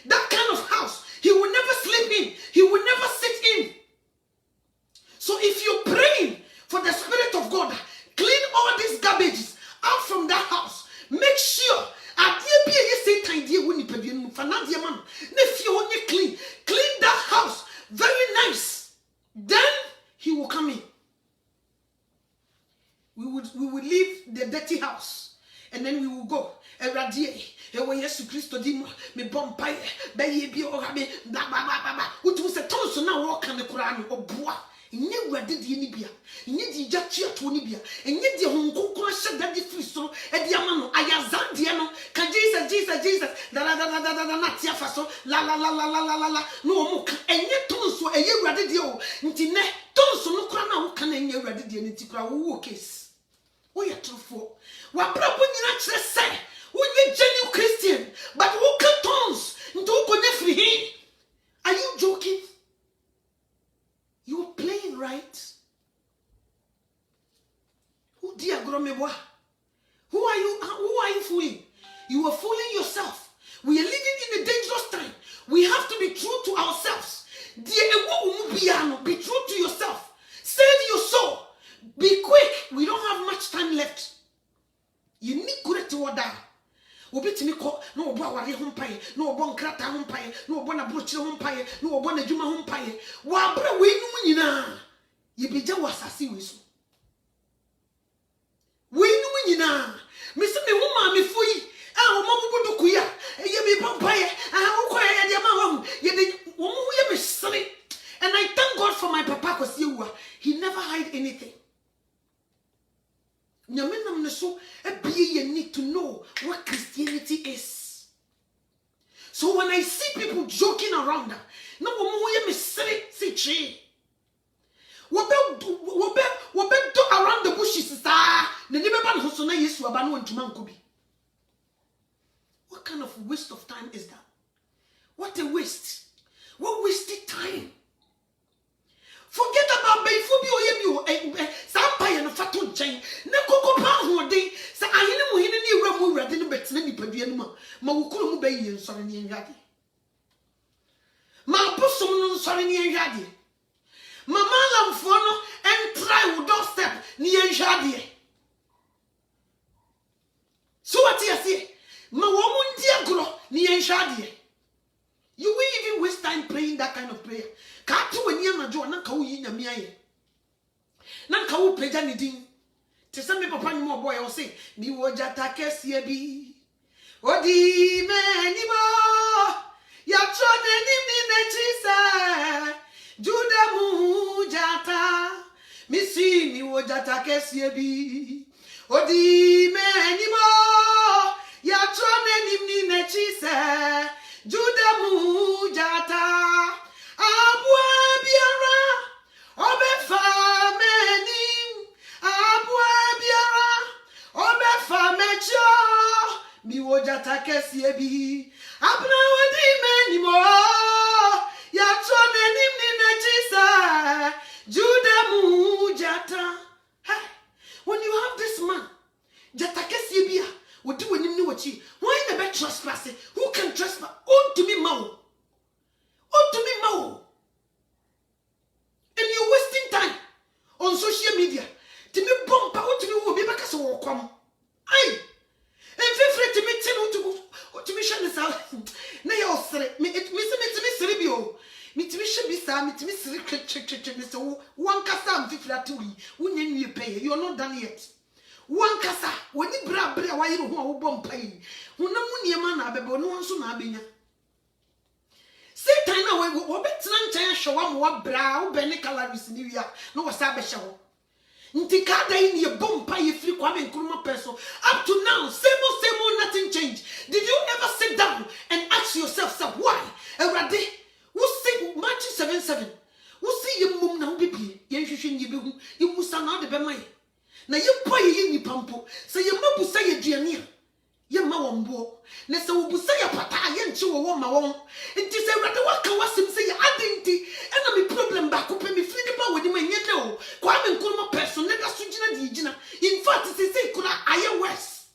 That kind of house, he will never sleep in, he will never sit in. So if you're praying for the Spirit of God, clean all these garbages out from that house. Make sure at the Satan dear when you pay Fanadia man. If you only clean that house very nice, then he will come in. We would leave the dirty house and then we will go. Eradie, when Yesu Christo di me bompaye, be bi o ha be bla bla bla bla. Utu se tonso na wo kan the Quran oboa. Nye wade di ni bia. Nye di jatia to ni bia. Nye di honkonkon hye dadi free so e di ama no ayazan de no. Ka Jesus la na tia fa so la no omo ka enye tonso eye wade di o. Nti ne tonso no kra na wo kan enye wade di ni ti kra wo case. Wo ye trofo. Wa brabo nyina kire say who you genuine Christian, but who can tongues into free? Are you joking? You're playing right. Who dear Gromeboa? Who are you fooling? You are fooling yourself. We are living in a dangerous time. We have to be true to ourselves. Be true to yourself. Save your soul. Be quick. We don't have much time left. You need good to order. Obetimi ko na obo aware ho mpaye na obo nkrata ho mpaye na obo na brochire ho mpaye na obo na djuma ho mpaye wa bra we num nyina ye beja wasase we so we num nyina me se me ho ma me foyi a o mabubudu kuya ye be mpaye a wo ya de ma ho ye de wo mo ye me sere. And I thank God for my papa cause he never hide anything. You need to know what Christianity is. So when I see people joking around, no one say around the bushes. What kind of waste of time is that? What a waste. What wasted time. Forget about Bayfobio, Sampire and Fatu chain. Neko Pahudi, Sa Ahinu Hini Ramu Radin Betsani Padianma, Maukumu Bay and Sorani Yadi. Ma Busum Sorani Yadi. Mamma Lamfono and try with doorstep near Jadi. So what you say? Ma woman Diagro near Jadi. You will even waste time praying that kind of prayer. Katu when you are na kawu yinya miaye. Na kawu pleja ni din. Te se me papa ni mo boy o say ni wo jata kese bi. Odi me ni mo. Ya chone ni mi ne chisa. Juda mu jata. Misi ni wo jata kese bi. Odi me ni mo. Ya chone ni mi ne chisa. Juda mu jata. Abwa biara obefa menim abwa biara obefa mecho mi wojata kese bi abna wodi menimo ya chone nim ni najisa Juda mu jata. Hey, when you have this man jata kese bia wodi wenim ni wachi why never trespass? Who can trespass? On to me mau. Oh, to me, Mao. And you're wasting time on social media. To me, bump out to me, who be back as a walk. Aye. And feel free to me, to me, share this out. Nay, I'll say, me, Cerebio. Me to me, should be Sam, me to me, Mr. One Cassam, exam fiflaturi. When you pay, you're not done yet. One kasa, when you bra why you who bomb pay. When no man abebo no one soon abinya. Say time away, what better than show am what brow, Benny Calaris New York, no wasabe show. Ntikada in your bomb pay free Kwame Nkrumah person. Up to now, same old, nothing changed. Did you ever sit down and ask yourself, why? Everybody, who say Matthew 7:7? Who see your mum now, baby? You must not the bemay. Now you pay ye pampo, say your mum will say a dear. Your mawambo, Nessa will say a pata, yen chew a woman. It is a rather walk was him say, I didn't, enemy problem back up and be flipping about with him and you know. Kwame Nkrumah person, never switching a digina. In fact, it is a could I west.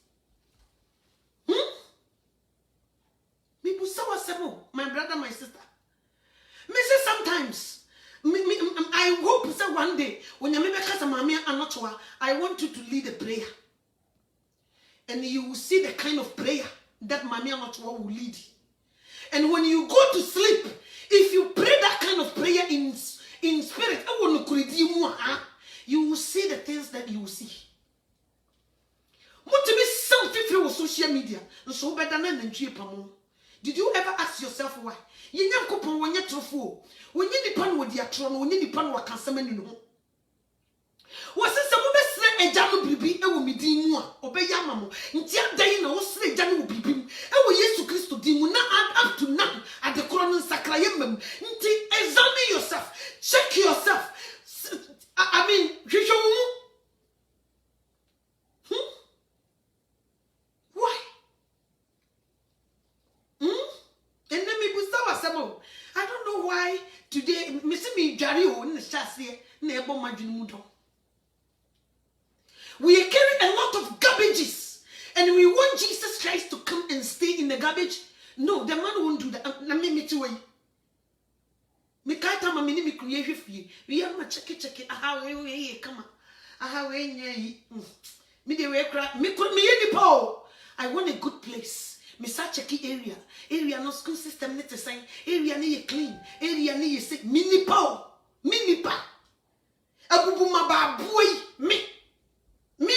Me busawa sebo, my brother, my sister. Me say sometimes. I hope that one day when you make a mammy and not I want you to lead a prayer. And you will see the kind of prayer that Mammy Amatua will lead. And when you go to sleep, if you pray that kind of prayer in spirit, you will see the things that you will see. What to be something with social media? So better than did you ever ask yourself why? You never could when you're true. When you depend with your throne, when you depend what can summon you. Was it some of a jam bibi? I will be doing one. Obey Yamamo. Intia Dana was say Janu Bibim. I will yes to Christo Dimuna add up to now at the Coronal Sacrayum. Examine yourself. Check yourself. I mean, why? And then me bustawa samo. I don't know why today me Jario in the chassis nebo majumudo. We are carrying a lot of garbages and we want Jesus Christ to come and stay in the garbage. No, the man won't do that. Let me tell you. Me kaita ma mini me create fie. We are ma check it. Aha we come on. Aha we nye. Me de we cry. Me ye ni po. I want a good place. Me sa check area. Area no school system net the same. Area ni clean. Area ni sick. Mini pa. Abubu ma ba boy me. Me.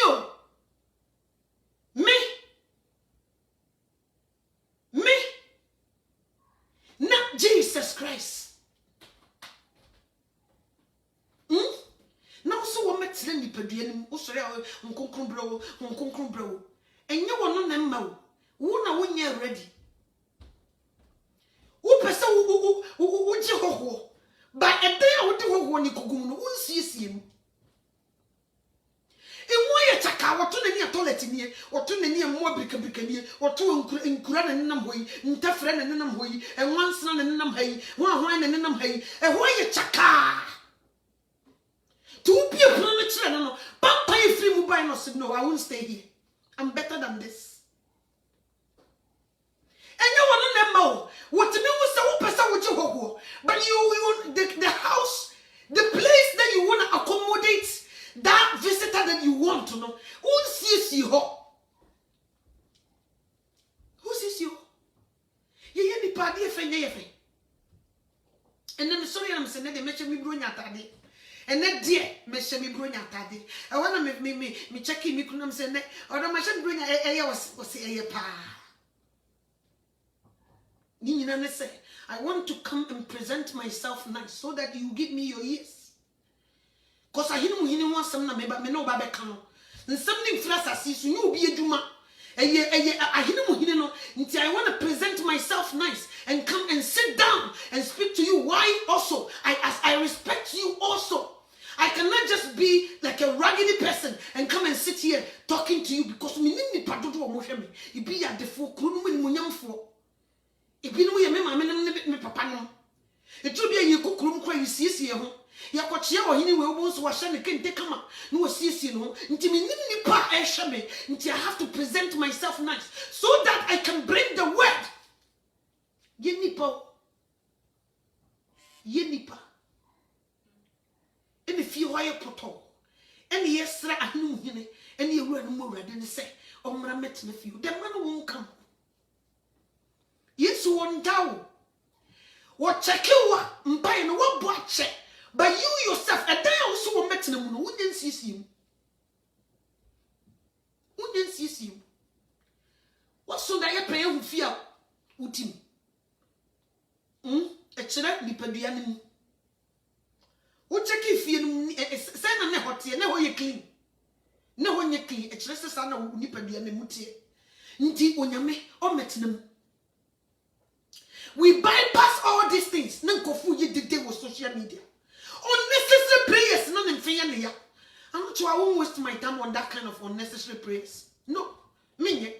Not Jesus Christ. Now so what makes them dependent? Usre on bro. And you want no name. Who na when you're ready? Who person who Jehovah? By a day I would do one you could go no see him. Why a chaka or to the toilet in here, or to the near more brick or two in Kuran and Namway, in Tafren and Namway, and one son and Namhay, one wine and Namhay, and why a chaka? To be a planet, I don't know. Papa, if you move by no, said no, I won't stay here. I'm better than this. And you want to know what to do with the person with you, but you the house, the place that you want to accommodate. That visitor that you want to know, who sees you? Who sees you? You hear the party of a and then sorry, I'm saying they mention me bring at daddy. And that dear mention me bring at daddy. I want to make me checking me couldn't say that, or I must bring a was a pa. You know, say, I want to come and present myself nice so that you give me your ears. Because I didn't want some me no babe can. And something flash as you be a juma. I want to present myself nice and come and sit down and speak to you. Why also? I respect you also. I cannot just be like a raggedy person and come and sit here talking to you because me need pardon to me. You be at the full crew munyam for. If you know your me papa no. It should be a you cook room cry you see here. Yakochia or hini will also wash and can take come no see no intimini pa eshame until I have to present myself nice so that I can bring the word. Yenipa and if you are poto and yes I knew him and you were more than say oh my met nephew the man won't come. Yes, one down. What check you what buy and what check. But you yourself, a day also will met in the moon, wouldn't see you. Wouldn't see you. What so that you pay who fear Utim? A children depend the enemy. What check if you send a hot tea, never you clean. No one you clean, a chest son of nipper the enemy. Nti onyame o metinam. We bypass all these things. Nankofu ye did with social media. Unnecessary prayers, none in fear. I'm not sure I won't waste my time on that kind of unnecessary prayers. No, me.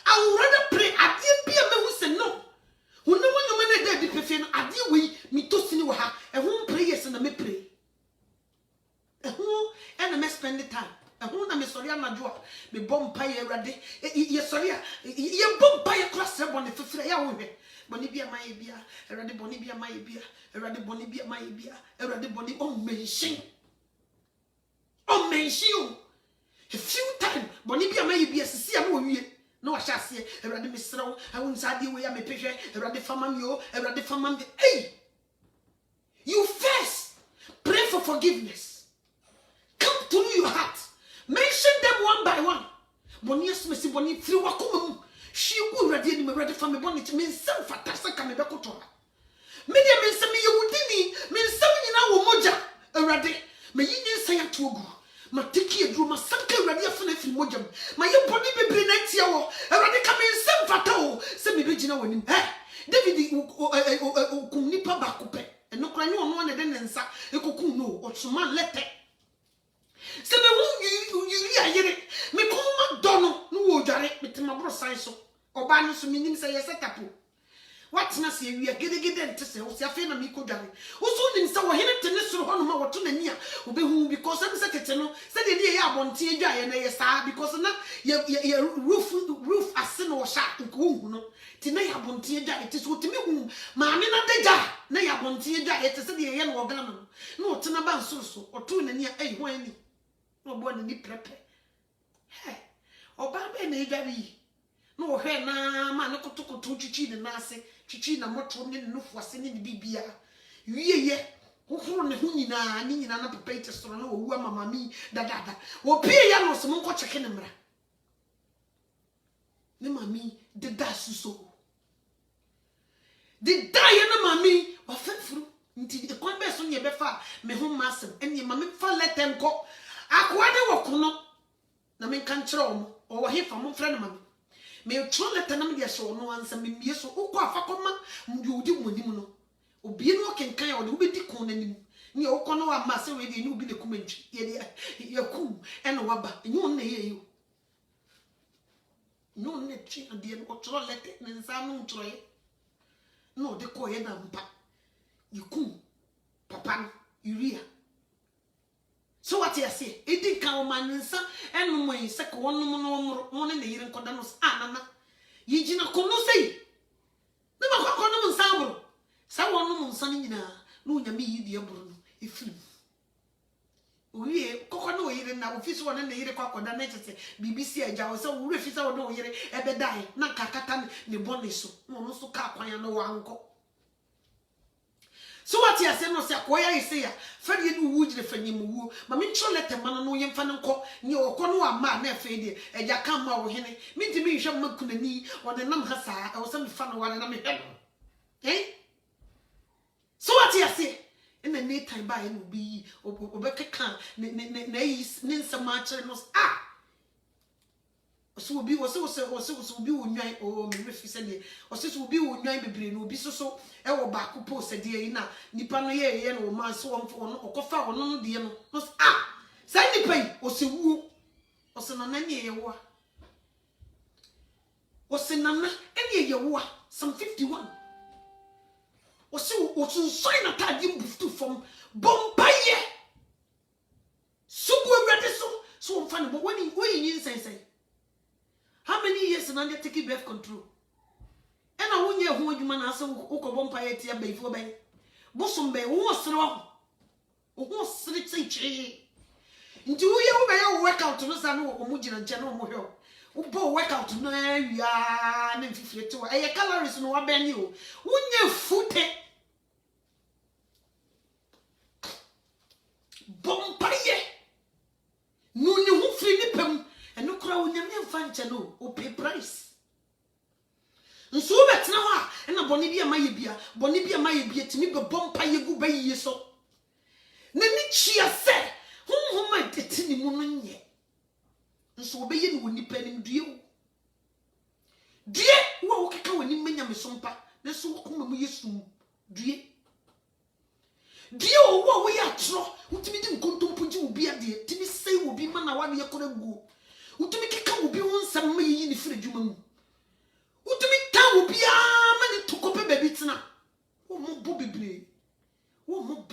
I would rather pray. I didn't be a man who said no. Who no one you man there be prefer. I did we me to see you ha. And who prayers and me pray. And who and me spend the time. And who na me sorry am adwo me bomb pie ready. Ye sorry ye bomb pie class on the fifth ya wo hwe. Boni bia mai bia, erade boni bia mai bia, erade boni bia mai bia, erade boni on mention. On mention. A few times boni bia mai bia sisi am wo wie. No wa shase erade misrew, awun sade we ya me pehwe, erade fama mi o, erade fama mi. Hey! You first pray for forgiveness. Come to your heart. Mention them one by one. Boni asmesi boni through wakumum. She will ready and ready for me bonnet means some fatasa come back to her. Media means some you would mean some in our moja already. May you say to go. Matiki drew my sanka ready for nothing mojam. My young body be next year. Already come in some fatal. Semi Virginia winning. David Kunipa Bakupe. And no crying on one and then answer. You could no or some man letter. Semi won't you hear it. Me call McDonald. No, direct me to my brother Sanso. Or Banu so meaning say yes at tapu. What's not say we are getting to say, what's your friend Miko Dari? Who soon in so him to listen on my what to the near, who be who because I'm secretary, said the year on tea and a star because not your roof as sin or shark and coon. Tinay upon tea, it is what to me whom, mammy not the jar, nay upon tea, it is the young organ. No, Tinaban so or two in the near a when no one in the prep. Hey, or Baba and Adavi. No, her na man, no took to Chichi and Nasi, Chichi, and what told me no for sending the BBA. Ye, who from the Hunina, Nina, and a paper store, no, who am mamma me, da. Or Pia was some coach a canamra. The mammy, the dash so. The Diana mammy, or faithful, until the converse on your befa, me home master, and your mammy for let them go. I quite walk no. Namin control, or here from one friend of mammy. Me tro let na me show no answer me so ukọ afakoma mu odi monim no obi no kenkan o de obedi kon nanim ni ukọ no wa ma se we de ni obi de kumantwi ye yakum ena waba nyu on na ye yo nyu on na twi ade no tro let ne nsa no tro ye no de ko ye na mpa yikum papa no uria. So what you say? It didn't come man and son, and when you sack one no in the year and condanos, Anna. Yijina could not say. Never condom sabo. Someone no son, no, me, dear Bruno, if you. We cocoa even now, fish one and the year cock on the next BBC, I was so refuse our no year, ever die, not cacatan, the bonnet so, no so car, no uncle. So what you say no say why I say Freddy no wood the fanyim ma me tro let man no yem fa nko ni okono ama na fe de e ja kan ma wo hene me ntimi hwe makunani o de nam ha saa e wo se me fa no wa na me hwe so what you say in the night time by no bi obekeka na yi nsama chere no so obi so obi wonwan o me refise ne o se so obi wonwan bebre no obi so e wo ba ko post de yi na nipa no ye no man so won okofa wono no de no say nipa yi o se wuo o se na nye ye wo o se na ene ye wo some 51 o se o so na tadi mbufu from bompaye so go ready so on fan but when you say how many years and under taking birth control? And I won't hear who you man as a bompaye tia bay for bay. Bosom bay was wrong. Was rich. Do you work out to the sun or Mujin and General Moho? Who work out to know ya and 52. A calories no ben you. Wouldn't you foot it? channel o pay price. Nso wo betena ho a na boni bia maye bia boni bia maye bia timi be bompa yegu bayiye so na ni chia se honhom tete ni mu no nye nso obeye ni woni pa nim due wo keka woni menya mesompa na so wokoma mu Yesu due wo ya tro utimi di nkontompo ji obi ade timi sei obi ma na wane yakora guo utimi keka obi ho nsam ma yi ni firi dwuma mu utimi ta obi a ma ni tokope baby tena wo mo bo bebre wo mo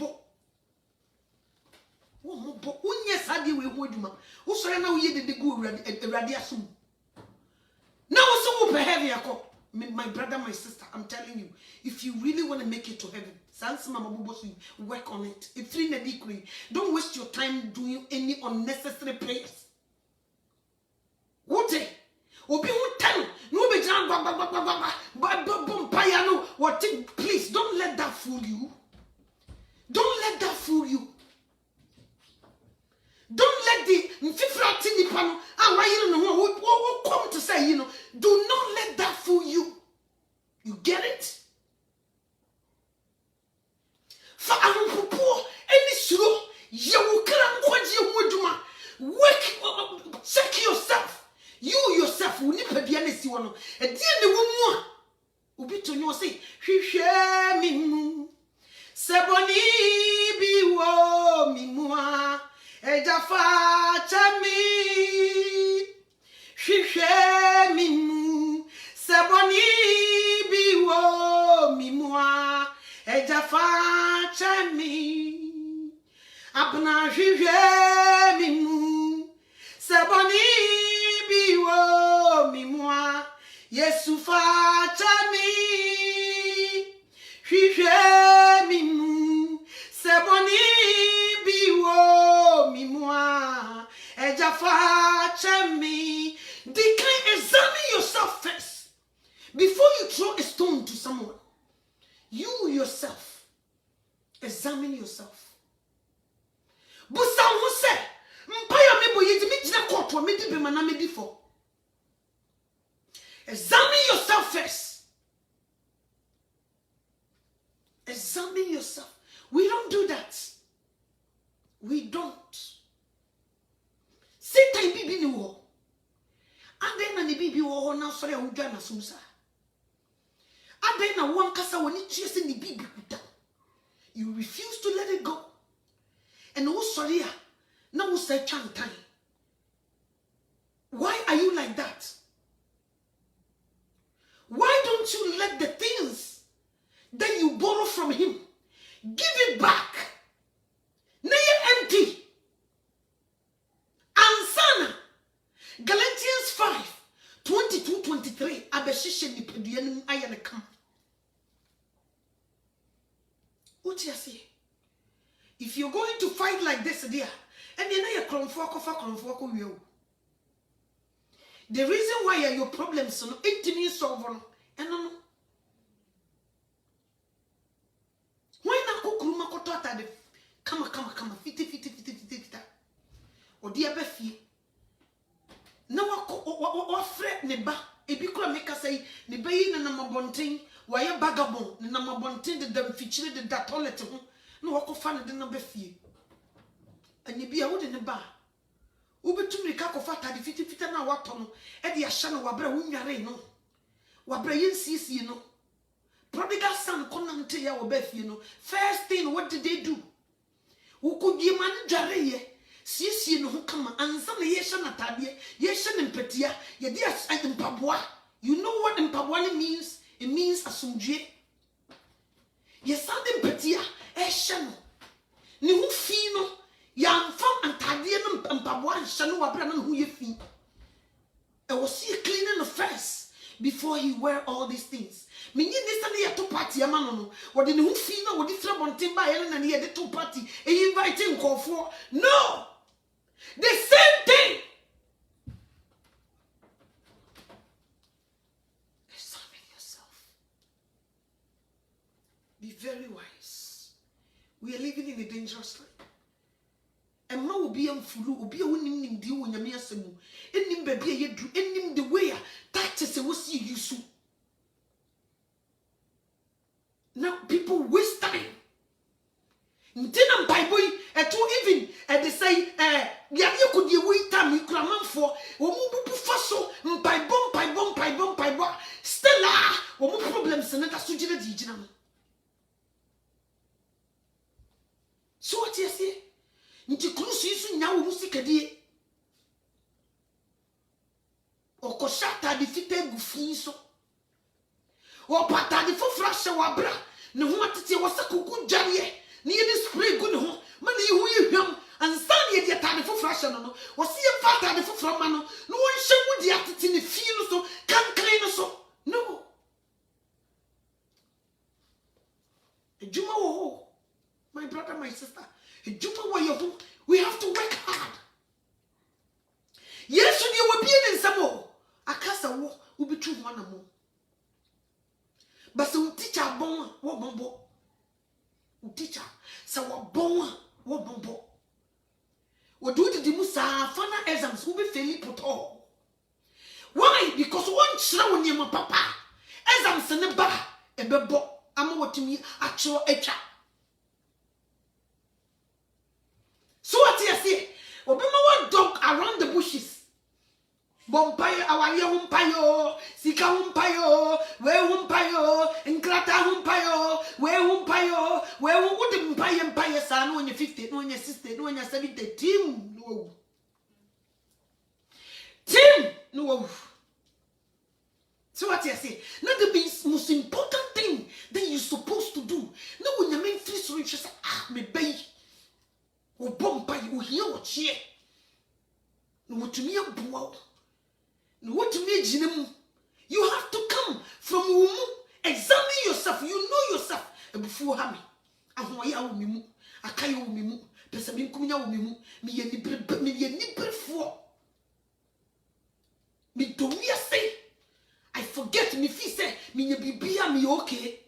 bo unye sadi we ho adwuma wo sore na wo ye de gu awrade asom na wo so wo be heavy akọ my brother, my sister, I'm telling you, if you really want to make it to heaven, work on it. It's free and equally. Don't waste your time doing any unnecessary prayers. What? Obi tell no be what? Please don't let that fool you. Don't let that fool you. Don't let the fifrati nipano and why you know come to say, you know, do not let that fool you. You get it? For any suro, you can work, check yourself. You yourself will need to be honest. You want to, and the woman will be to you say, she share me, Saboni be wo me moi. Ejafa chami shishe mimu saboni biwo mimwa ejafa chami abna shishe mimu saboni biwo mimwa Yesu fa chami shishe mimu saboni biwo mimwa ejafa chemi. Examine yourself first before you throw a stone to someone. You yourself examine yourself. Busa ho se mpaya mebo yedi mi gina court wa me di be mana me di for. Examine yourself first. Examine yourself. We don't do that. We don't. Satan bibi ni wo. Ade na ni bibi wo na sori a wudwa na sumsa. Ade na won kasa woni tuese ni bibi kuta. You refuse to let it go. And wo sori a na wo say chantan. Why are you like that? Why don't you let the things that you borrow from him give it back? Empty. Ansana. Galatians 5:22-23. Abeshishe ni peduyanum ayane kam. What you say? If you're going to fight like this, dear, and you know you're kromfoko you. The reason why your problems so no intimate solve and no. Why na kukuruma kotota de kama fiti odi abafie na wa fret ne ba ebi kura meka say ne ba yi na mabonten wa ye bagabon na mabonten de dam fichire de da toilet ho na wakofa ne de na bafie ani bia wo de ne ba wo betumri ka kofa tade fiti na wato no e de ahya no wabra wo nware no wabra yensiesie no prodigal son konante ya wo bafie no. First thing, what did they do? Ukudi man dware siesie no ho kama ansa na yesha na tade yesha ne mpatia ye de mpaboa. You know what mpaboa means? It means asumdwe. Yesa de mpatia ehsha no ne ho fi no ya mfa antade no mpaboa ehsha no wabra na ho ye fi. I was see cleaning the first before he wear all these things. Minyi this na to party amano no wode ne ho fi na wode tra bonten ba ye na ne ye de to party e inviting nkofo. No, the same thing. Examine yourself. Be very wise. We are living in a dangerous time. And man will obi amfulu obi a wonim nim di wo nyame asemu enim ba bia yedru enim the way that is what see you so. Now people waste time. Ntina Bible eto even they say ya could ye wait time kraman for wo mu bubu faso Bible still wo mu problems na da so gina di gina no. So what you say? Nti krusu isu nya wo musikadie. Okoshata di fite gufin so. O pata di fofra hye wabra. Ne ho atete wo sakuku jare. Ne ye spray gu ne ho. Ma ne hu yehwam. Ansan ye di tade fofra hye no no. Wo se ye fata de fofra ma no. No won hye wo di atete ne fi no so. Kan no so. No. Ejuma wo. My brother, my sister, we have to work hard. Yes, you will be in some more. I can't say will be true one more. But some teacher bon, what bombo? Teacher, so what bon, what bombo? What do the Musa final exams will be failing put all? Why? Because one show near my papa. Exams in the bar, a bebo, I'm what to me, actual echa. So what you say? Obima one dog around the bushes. Bompayo, awaye humpayo, sika humpayo, we humpayo, inkrata humpayo, we humpayo, we humpayo, mpayo sa no when you're 50, no when you're 60, no when you're 70, team no. Team no. So what you say? Not the most important thing that you're supposed to do. No when you make free so you say me baby. O bomba you hear what ye no what to me abuwa no what to me jinemu. You have to come from womb, examine yourself. You know yourself before hami ahoya wo mimu akayo wo mimu pesa bi nkumnya wo mimu me ye ni brefo me do me say I forget me fi say me ye bibia me okay.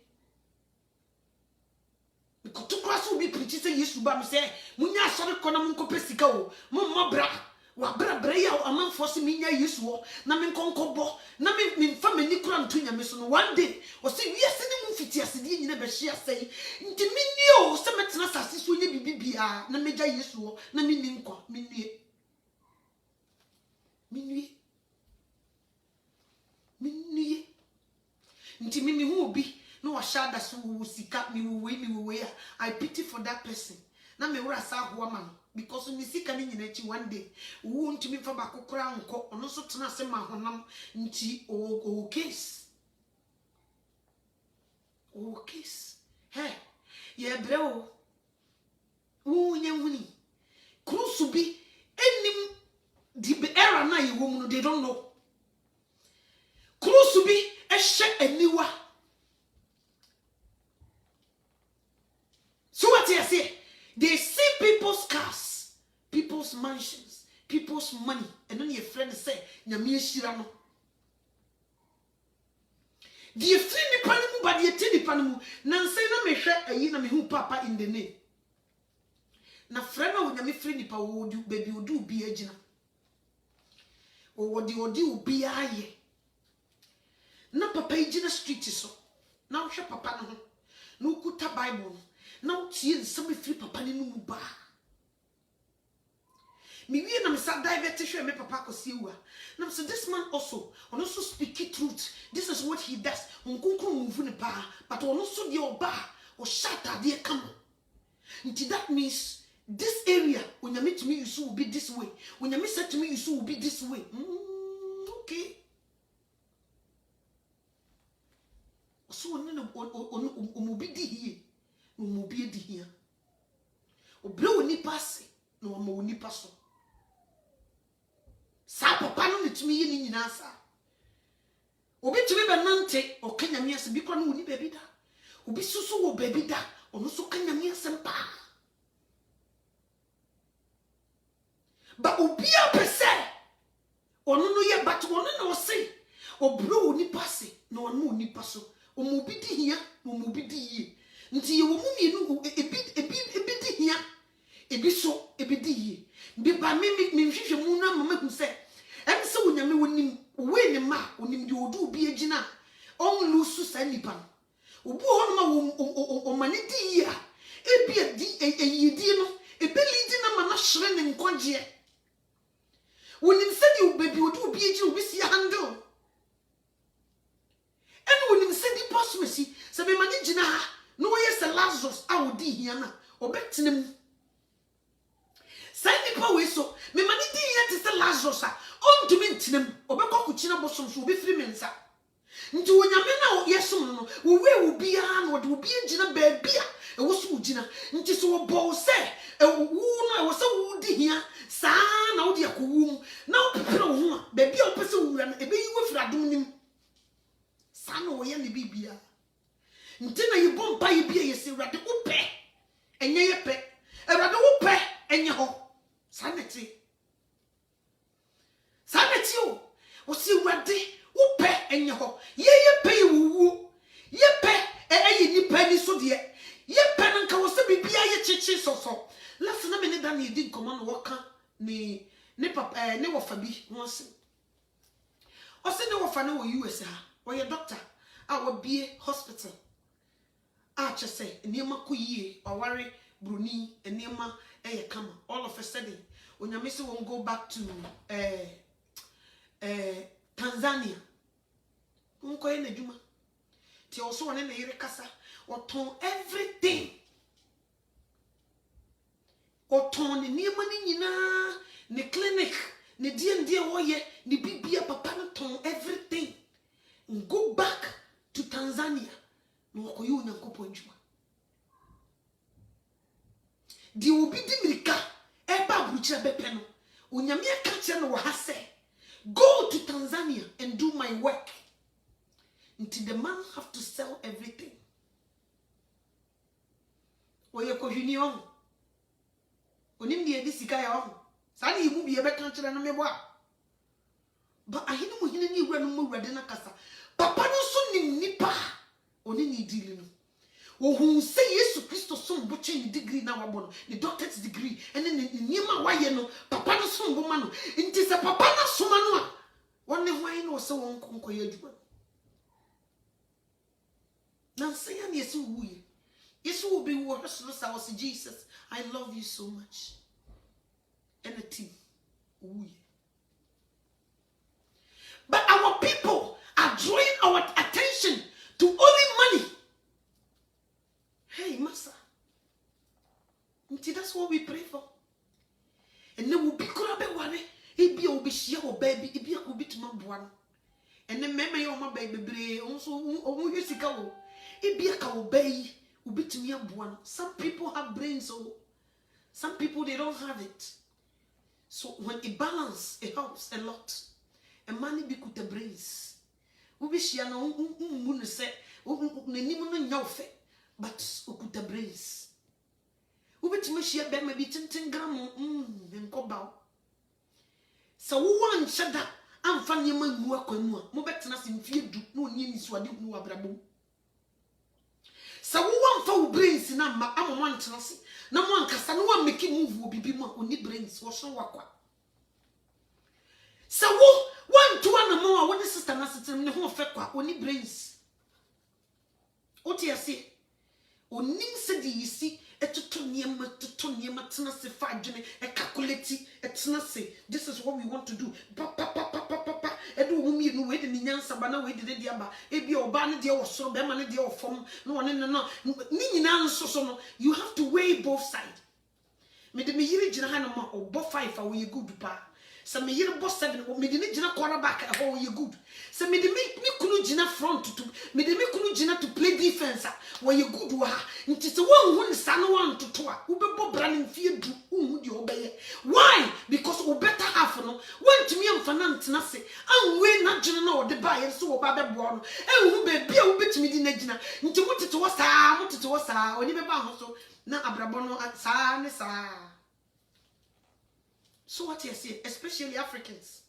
To class will be preaching say yes to ba me say munya sori kona mun ko pesika o mo bra wa bra ya o man force me nya yesu o na me konkobo na me fa me ni kura nto nya me so no one day o say we ase ni mu fiti ase di nyina be hia say nti me ni o se metena sase so nya bibia na meja yesu o na me ni nkwa me nwie nti me hu obi no wa shada so sika me we I pity for that person na me wura sa ho man because me sika ni nyina chi one day wo ntimi fa ba kokora nko ono so tena se ma honam nti o case hey ye brewo wo nyehuni krusu bi enim di era na ye wo mu no they don't know krusu bi ehye aniwa. So what you say? They see people's cars, people's mansions, people's money, and then your friend say, "Nyame shira no." The free ni panimu, but the tini panimu. Nanse na me share ayi na me hu papa in the name. Na friend na nyame free ni pa wo do baby wo do bi agina. O odi obi aye. Na papa agina street so. Na wo hwe papa no ho. Na ukuta Bible. Now tie some free papa ni no ba me wie na me sa divert hwe me papa kosiewa na so this man also speak truth. This is what he does onkonkron move ne pa but also the oba o shata de come nti that means this area when you meet me you will be this way, when you said to me you will be this way. Okay, so on be here no be di here oblo ni pass no mo ni passo sa papa no netumi ye ni nyina sa obi tumi be nante o kanya mi ase bi kwa no ni baby da obi susu wo baby da ono so kanya mi ase mpa ba obi apese ono no ye but ono no se oblo ni pass no ono ni passo o mo bi di here no mo bi di ye nti ye wo mu mienu ebi di hia ebi so ebi di yi bi ba me hwehwe mu na mama hu se em se wonyame wonim we ne ma onim de odu bi agina on lusu sa nipa no obu ho ma o mane di ya ebia di eyidi no ebeli di na ma na hwere ne nkwaje wonim se di obabi odu bi agina obi si handle en wonim se di posmesi se be mane gina ha no yes Lazarus awodi hia na obetinem sai nipa we so me mane di hia te se Lazarus a ontumi ntinem obekɔkuchina bosom so obefiri mensa nti wonyame na yesom no wo we obi a na wo obi agina baabi a ewo so ugina nti so wo bo se ewu no ewo se wo di hia saa na wo di akowum na wo pepere wo ho a baabi a wo pese wura na ebe yi wo fira dum nim saa na wo ye ne bibia nti na yi bompa yi bia yesi wrade wo pɛ enye ye pɛ wrade wo pɛ enye ho saa na ti saneti o si wade wo pɛ enye ho ye pɛ yi wuwu ye pɛ eyi ni pɛ ni so de ye pɛ nka wo se bibia ye chichi soso last na me ne da na edi nkomo no woka ni papa ne wo fa bi ho se o se ne wo fa ne wo US ha wo ye doctor a wo bie hospital a chese niema ko yie oware bruni niema eye kama all of a sudden onyame se won go back to Tanzania unko ye na djuma ti oso wona na yire kasa oton everything oton ni niema ni nyina ni clinic ni die wo ye ni bibia papa no ton everything go back to Tanzania no ko yu na kopo djuma di obi di mirika e ba buchira bepe no onyame aka kire no wo ha se go to Tanzania and do my work. Until the man have to sell everything. Oye ko junior. Onim die di sika ya ho. Sa na yimu bi e be kan kire no mebo a. Ba ahini mu hini ni wura no mu wurade na kasa. Papa no so nim nipa. Oni ni dili no. Ohun se Yesu Kristo so mbo che ni degree na wabo no. Ni doctorate degree. Ene ni niema waye no. Papa no so mbo ma no. Nti se papa na so ma no a. Wonne hwan no se won konkoye adwuma. Na say na Yesu wuye. Yesu will be worse sa was Jesus. I love you so much. And a team wuye. But our people are drawing our attention to only money. Hey, Master. That's what we pray for. And then we'll be grabbing one. It be obishia or baby, it be a bit my one. And then maybe my baby, also, years ago, it be a cow bay, ubit me up one. Some people have brains, so some people they don't have it. So when it balance, it helps a lot. And money be good the brains. Ubishia no moon say, no fe. But ukuta brains. Ubit me share be maybe 10 gram and cobalt. So one shada am fan ye man mu akwamu mo betena se mfie du no nyi ni so ade hu abrabo. So one fa wo brains na ma am mo ntena se na mo ankasa no one make move wo bibi mu oni brains wo so wakwa. So one to one mo a woni sister na sitem ne ho fe kwa oni brains. Oti ase onim se di yisi etoto niema tena se fa adwene e calculate etena se this is what we want to do pa edu wumi no we de nyansa ba na we de de aba e bi oba ne de wo soro be ma ne de wo fom no one no ni nyina nso no you have to weigh both sides me de me yiri gina ha no ma obo 5 a we good pa se me yiri bo 7 me de ne gina quarterback a ho we good se me de me kunu gina front to me de me kunu gina to play defense where you good wa nti se won hu nsa no wan toto a wo be bo bra ne fie du hu de obeye why because we better half no want me am fanantena se anwe na gina na ode ba ye so wo ba be bo no hu be bia wo betimi di na gina nti motete wo saa oni be ba ho so na abrabo no saa ne saa. So what you say, especially Africans.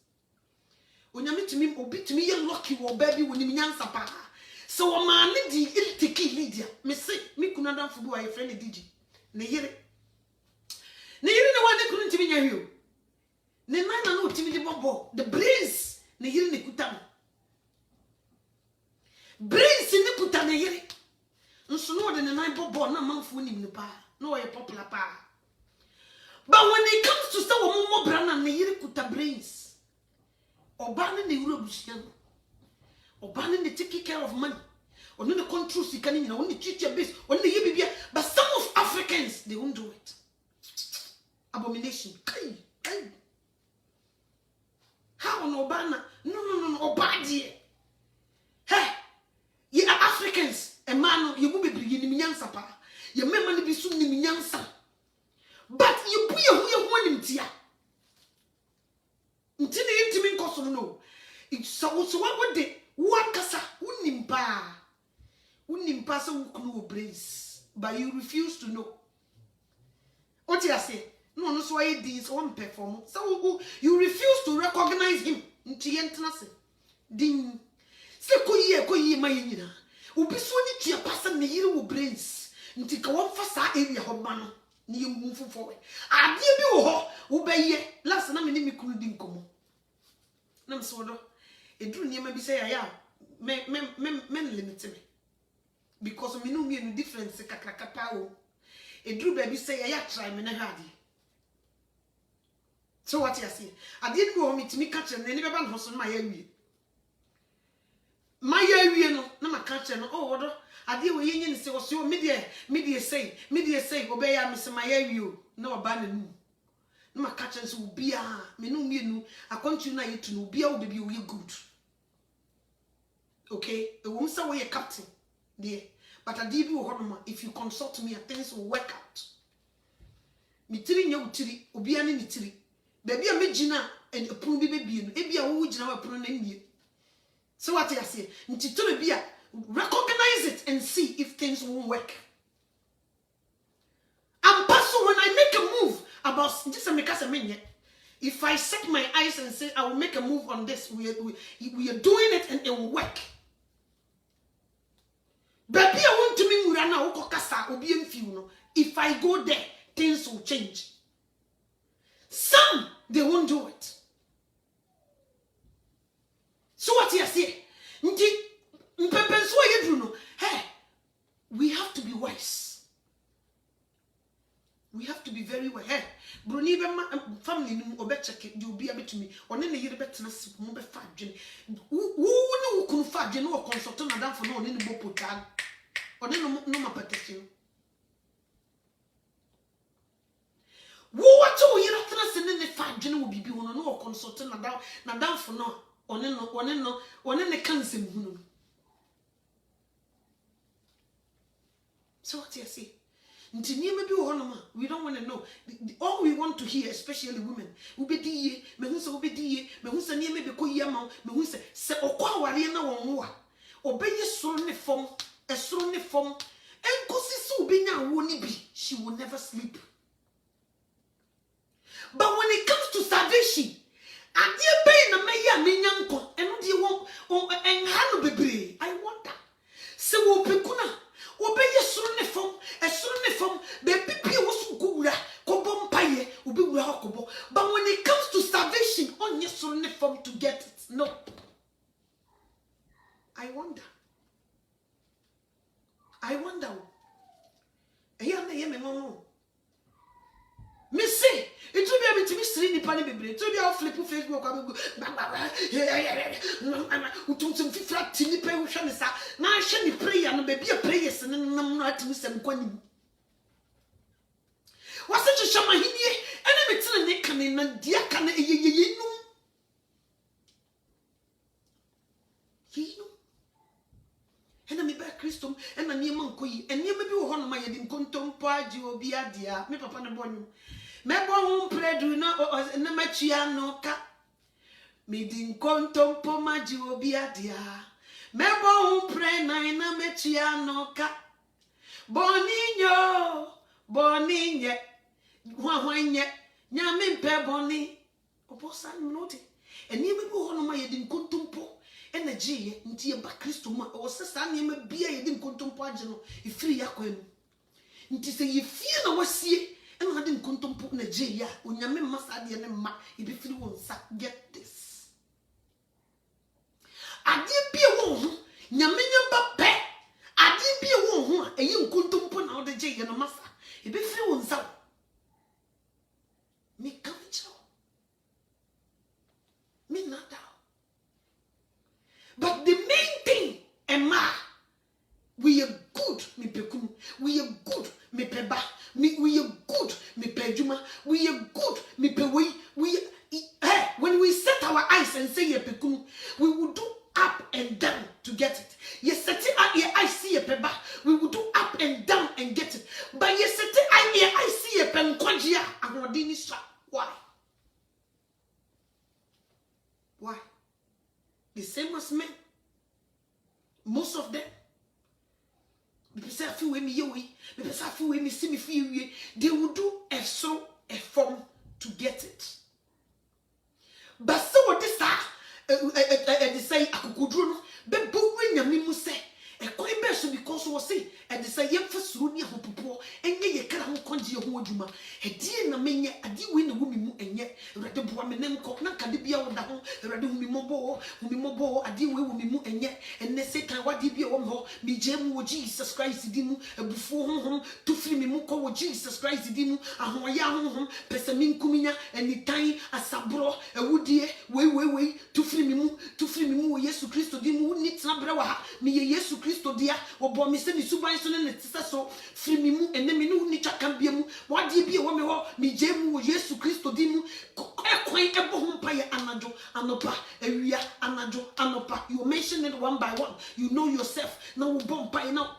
Onyame timi obi timi ye lucky wo baby woni nyansa pa. So o ma ne di iltiki Lydia. Me say me kunada fubu aye friend DJ. Ne yire. Ne yire ne wa ne kunu timi nya hio. ne nan na no timi di bobo the brains ne yiri ne kuta no brains ne kuta ne yiri nso no de ne nan bobo na manfo nim ne pa no ye popular pa. But when it comes to say woman brana ne yiri kuta brains oba ne wuro busia no oba ne take care of money or no control sika ni na only treat your base only ye bibia. But some of Africans they won't do it. Abomination. Hey. How no bana? No. Obadie. Hey, ye are Africans. A man, you will be bringing me nyansa pa. Ye memma ni bisu ni nyansa. But you put your who him tia. Ntini intimi nkoso no. It's so what would they? What kasa unimpa. Unimpa so ukunu brains. But you refuse to know. What you say? No, so why this one perform. So you refuse to recognize him. Nti yentenase. Ding. Se koyi ma yina. Obi so ni tua pasa ne yire wo brains. Nti ka won fa sa area ho ba no. Ni move forward. Ade bi wo ho wo beye. Last na me ni mikunu di nkomo. Na me so do. Edru niema bi say ya men limit me. Because me no me no difference kakrakapa o. Edru baby say ya try me na hadi. So what you say? I didn't go home to me catch and any baba house my area. My area no, na ma catch no. Oh, what? I did we yin say was your media say, obey ya miss my area. No abandon. No ma catch and so be me no, I want you na you to know be all baby we good. Okay, the woman say we a captain, dear. But I did you if you consult me, things will work out. Me tiri nya utiri, obi ani ni tiri. Baby a megina and a pun baby no. Ebi a wo gina wa pun na nie. So what I say? Nti to be a recognize it and see if things won't work. And paso when I make a move about just a make us a minute. If I set my eyes and say I will make a move on this, we are doing it and it will work. Baby, I want to me murana okokasa obi emfiu no. If I go there, things will change. Some they won't do it. So what you say? Nti mpepenso yedru no. Hey, we have to be wise. We have to be very wise. Hey, broni be family ni obe check di obi abetumi. One na yire betena se mo be fa adwene. Wo ne wo kunu fa adwene wo consult na dan for no ne bo potan. One no ma petition. Wo wacho wo yire tena se ne fa adwene wo bibi wo no consult na dan for no. One ne cancel hunu. So what you say? We don't want to know. All we want to hear, especially women, ubedi me hu se ubedi me hu se ne me be ko yama me hu se okwa ware na won wo a obeye soro ne fom enkosi se obenya wo ni bi, she will never sleep. But when it comes to salvation, adie be na me ya me nyanko eno die wo enha no bebre. I wonder se wo pekuna obeye soro ne fom baby pie wo so gura ko bompaye obi wura hokobo. But when it comes to salvation, on yes soro ne fom to get it. No. I wonder. Eya na ye me momo. Me say it will be able to be seen in Pani Bible. It will be our flip Facebook. Utum flat tini pray with Shanisa. Now I shall pray and maybe a prayer and I'm not to miss them. Was such a shaman here? And I'm a telling Nick and in a dear can ye and I me back Christum and a near monkey and near maybe one of my head in contum paji or be a dear, me papa and bonum. Mebo won predu na na machia no ka me din kontompo maji obi adia mebo won pre na machia no ka boninyo boninye hwahwanye nyame mpe boni obosa mnote eni me bi ho no ma yedin kontompo energy nti e ba Kristo ma o sesa ne ma bia yedin kontompo age no ifiri yakwam nti se ye fie na wasie And I didn't contemplate Nigeria. When you mean Masadi and Ma, if you feel one sack, get this. I did be a woman, Yaminia Bape. I did be a woman, and you couldn't put out the J and a massa. If you feel one sack, me come child. Me not down. But the main thing, Emma, we are good, me pekun. We are good, me peba. We are good, me pejuma. We are good, me pewe. When we set our eyes and say ye pekun, we will do up and down to get it. Ye set it out here, I see a peba. We will do up and down and get it. But ye set it out here, I see a penquanjia. I'm not doing this. Why? Why? The same as men. Most of them. They will do a form to get it. But so what this they say akukudru no be bowe nyame mu se e kwan be so because we say and they say yem fasuru ni ahopopo enye ye kra ho konje ho adwuma e die na menye ade we na wumi mu enye rede boa menem ko na kade bia wo da ho rede humi mobo ade we wumi mu enye enne satan wade bia wo ho mi jemu wo Jesus Christ di mu ebufu honhom to firi mi mu ko wo Jesus Christ di mu ahoya honhom pese mi nkuminya enitan asabro ewudie we to firi mi mu wo Yesu Kristo di mu ni tena bre wa ha mi ye Yesu Kristo dia obo mi se mi suban so ne tisa so firi mi mu enne mi no ni twaka bia mu wade bia wo me ho mi jemu wo Yesu Kristo di mu ekwan ebo ho pa ye anajo anopa ewia anajo anopa. You mention it one by one. You know yourself. Now we bomb by now.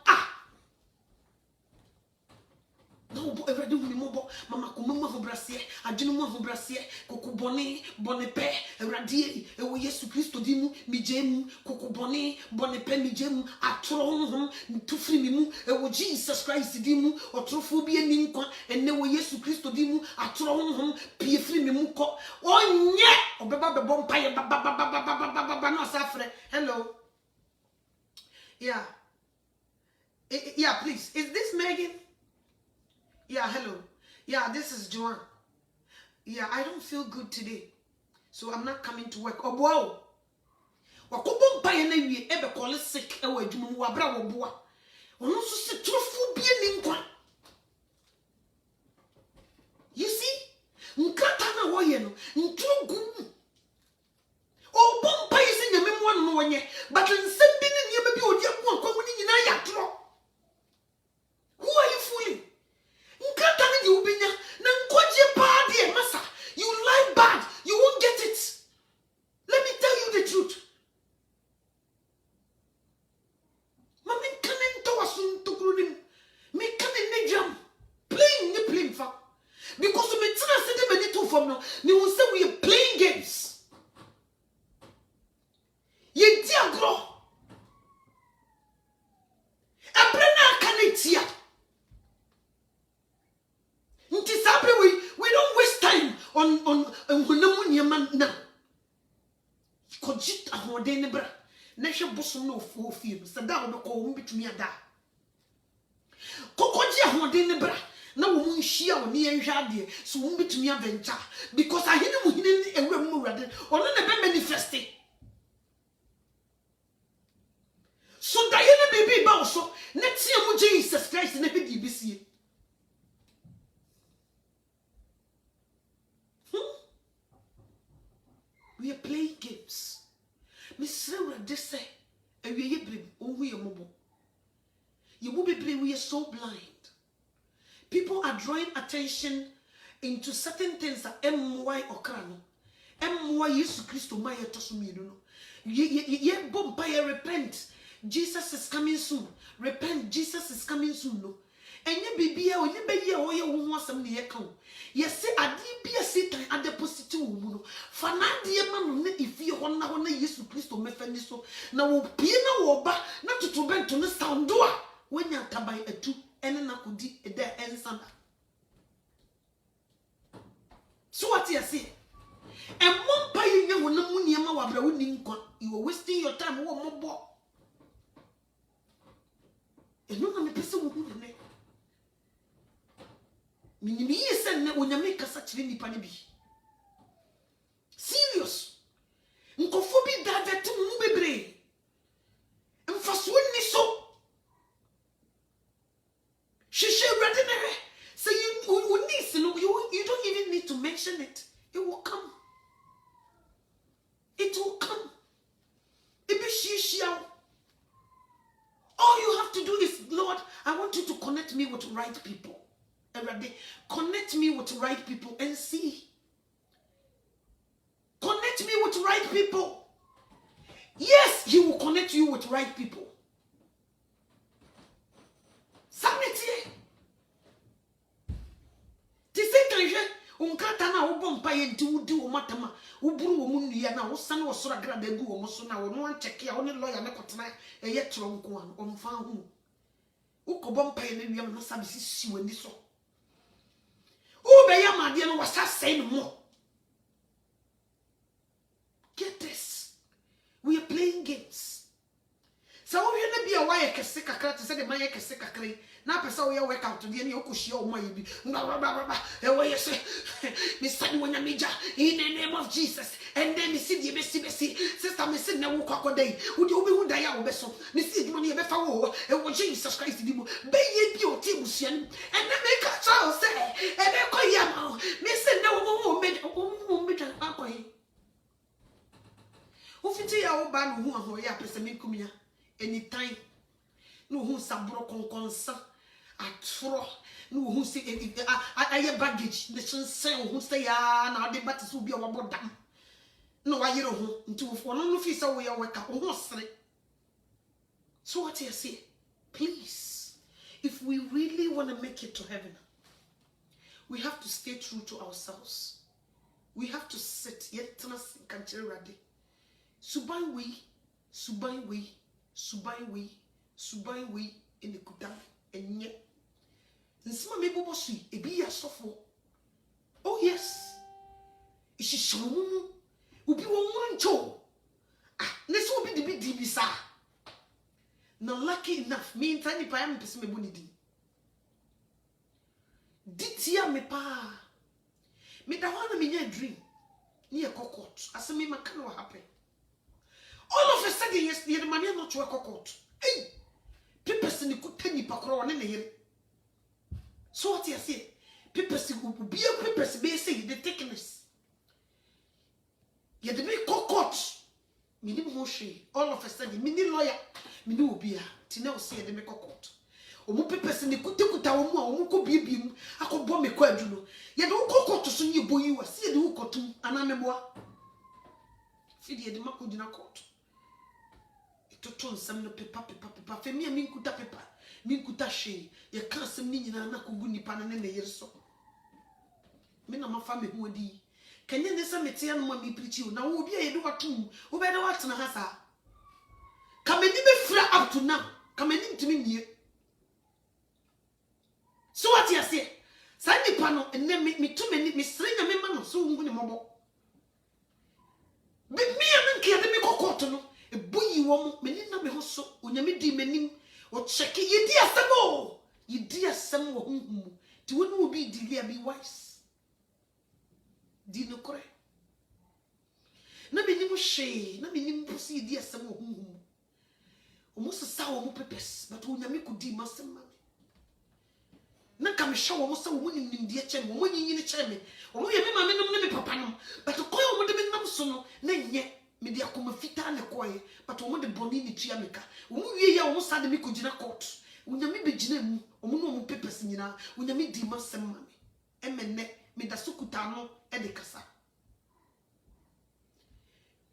Now every we mobo mama kumuma ho brasie adwene mu ho brasie kokobone bonepe ewradie ewo Yesu Kristo di mu mijemu kokobone bonepe mijemu atoro ho tufiri mi mu ewo Jesus Christ di mu otrofo bi ani nkwa enne wo Yesu Kristo di mu atoro ho pie firi mi mu ko onye obeba be bompa ye baba no safre. Hello. Yeah, please, is this Megan? Yeah, hello. Yeah, this is Joanne. Yeah, I don't feel good today, so I'm not coming to work. Oh, wow. Wakobom pa ye na wie ebe call sick e wa adwuma mu wabra wo boa. Ono so se trofu bie ni nkwa. You see? Nkata na wo ye no, ntrogu. Oh, bom pa ye se nyame mo no wonye, but nsem bi ne niam bi odi akwa kwa mu ni nyina ya tro. Who are you fooling? Nkata na you binya na nkoje pa de masa. You lie bad, you won't get it. Let me tell you the truth. Mami kanen to wasun to krunim. Me kanen ne jam. Playing fa. Because me tina se de many to from now. Me will say we are playing games. Ye diagro. Ebrena kanetia. We don't waste time on hunamu now. Kojit ahode ne bra. Na hwe bosom na ofie sada wo ko wo bitumi ada. Kokoji ahode ne bra. Na wo mu nhia wo ne enhwa ade so wo bitumi aventure because ahene mu hine ewe mu wrade ono na be manifest. So da yene bibi ba so na tie mu Jesus Christ na be dibisie. We are playing games. Miss Sarah just say, and we are mobile. You will be playing, we are so blind. People are drawing attention into certain things that MY or Krano. MY Yesu Christo Maya Tosumino. Ye bompire repent. Jesus is coming soon. Repent, Jesus is coming soon. No. And ye be or ye be ye or ye won't some near come. Yes, say I did be a Satan at the positive woman. Fanadi man, if you want to use to Christo Mefaniso. Now, Pina Woba, not to bend to the sound door when you're tabai a two and an akudi a there and sanda. So what you say? And one pay you when the money wabra winning, you are wasting your time one more ball. And no one person will do the name. minimi yese ne onyame kasa kire nipa ne bi serious nkofo bi davet mu bebre mfaso ni so shishe ready ne so you need to know you don't even need to mention it. It will come. It will come. All you have to do is, Lord, I want you to connect me with right people. Connect me with right people and see. Connect me with right people. Yes, he will connect you with right people. Sanity. Unkata na ubompa yenti udi umatama uburu umundu ya na usani wasura grada egu umosu na unuwa cheki ya uni lawyer na kutana eye tronkuan umfahu uko bompa yene wiyama na sabisi siwe niso ube ya madia na wasa saying more. Get this, we are playing games. So we na be a wire kese kakra te say the man kese kakra na pesa we work out de ne okohia o mai bi e we say me sadi wonya meja in the name of Jesus and then me see the besi sister me see na wo kwakọ dai wo de obi hu dai a wo beso me see di mo ne e be fa wo e wo Jesus Christ di mo be ye bi o ti busuan and then make a child say e be koya ma me see na wo me akọ wo fiti ya wo ba no hu aho ya pesa me kumia anytime no hu sabro konkonsa atro no hu se aye baggage the sen hu say ya na de batis obi a wabodam no wayere hu nti wo no fi say we work hu sere. So what you say, please, if we really want to make it to heaven, we have to stay true to ourselves. We have to sit yet trust in country ready. Subai we in the kudam and yet nsima me bobo sui ebi ya sofo. Oh yes, ishi shomu ubi wo wancho neso obi de bi di bisa na lucky enough me ntani pa am pese me boni di ditia me pa me da wana me nya dream ni e kokot asemi maka no happen. All of a sudden, yes, the man is not to a cockot. Hey, people see could penny pakro and in so what you say? People see who be a people say the thickness. Yet the big cockot, minimum moshi, all of a sudden, mini lawyer, minu be a Tina say the make cockot. O mo people see the kutakuta o mo be beam, I could bomb a quadruno. Yet don't cockot to soon you boy you see the hookotum and I'm a boy. Feed the Makudina court. To turn some no paper for me, I mean, kuta paper, mean kuta she, your cousin meaning and Nakuguni pan and the year so. Men of my family who would can you listen me tell me preach you now? Will be a do a tomb, who better watch na hasa. Come and be flat up to now, come and to me near. So what you say? Sandy panel and then make me too many, Miss String and Mamma, so won't mobile. Be me and care me cocotono. E boyi wo meni na me ho so onyame di menim o check ye di asem wo honhum ti wonu obi di lia be wise di no kore na menim hwe na menim busi ye di asem wo honhum o mo sesa wo mo pepes but onyame ko di masem ma na ka me hwe wo mo sa wo nim di eche mo nyinyi che me o mo ye me ma me nom ne me papa nom but ko yo mo de me nam so no na nye media kuma fita na koye but omo de boni ni tua meka omo wie ya omo sade me kugina court unyame begina mu omo no omo papers nyina unyame di masem ma me emenne me da sukuta no e de kasa.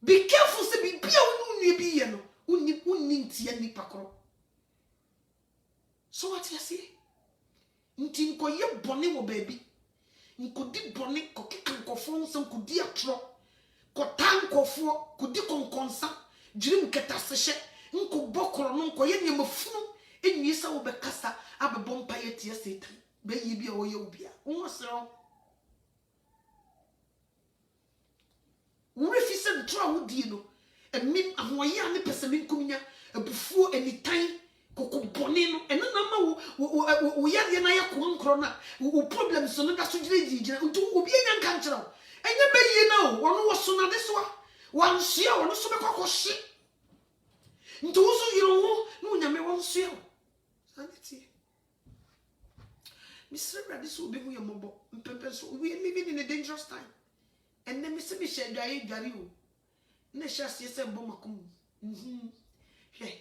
Be careful se bi bia wonu bi ye no unni ntia ni pakro. So what you say? Nti nkoye boni wo baabi nkodi boni kokeka nkofo nso nkodi atro kotankofo kudi konkonsa jirim ketasehye nko bokoro no nko ye nyamafunu enwisa wo bekasa abebompa ye tie Satan be yi bia wo ye obia wo sero wo refise ntro wo die no emim ahoye ane pese minkunya abufuo enitan koko bone no eno na ma wo yade na yakonkro na wo problem so no da so gire ntu obi enya nka nkyerɛ wo enye bɛyie na wo wono wo so na de so a wan hye a wono so bɛkɔkɔ hye ntu wo so yiro ho no nyame won so a sanity Mr. Radis will be with your mobile. We are living in a dangerous time. And then Mr. Michel Gario. Neshas, yes, and Bomakum. Hey,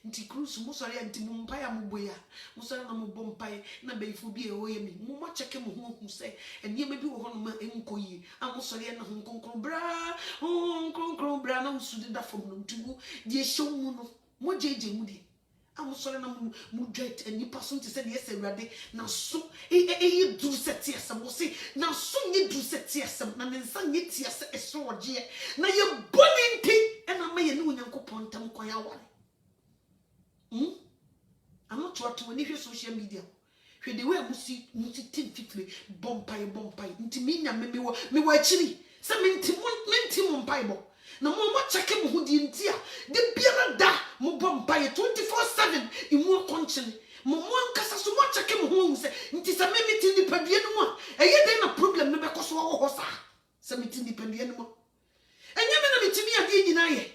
Nti Cruz, Musari and Timumpaya Muboya, Musana Mubompai, Nabe Fubi away me. Muma check him who say, and you may be one Enkoyi, and Musari and Hong Kong Bra, no Sudida from Nuntu, dear show Muno, Moje Moody. I'm sorry, I'm mudget and you person to say yes, ready. Now, so you do set yes, I will say, now soon you do set yes, and then some yet yes, a sword yet. Now you're burning tea, and I may know Uncle Pontam Koyawa. I'm not sure to any social media. Where they were Musi 1050 bompire, into me, and me were chilly. Some minty Bible. Na mama chake mu hudi ntia de biara da mo bompaye 24/7 imu konchene mo ankasa so mo chake mu hu se nti sa memiti ni padue no mu a eye den na problem no be koso wo ho sa sa meti ni padue no mu enye me na metimi ade nyina ye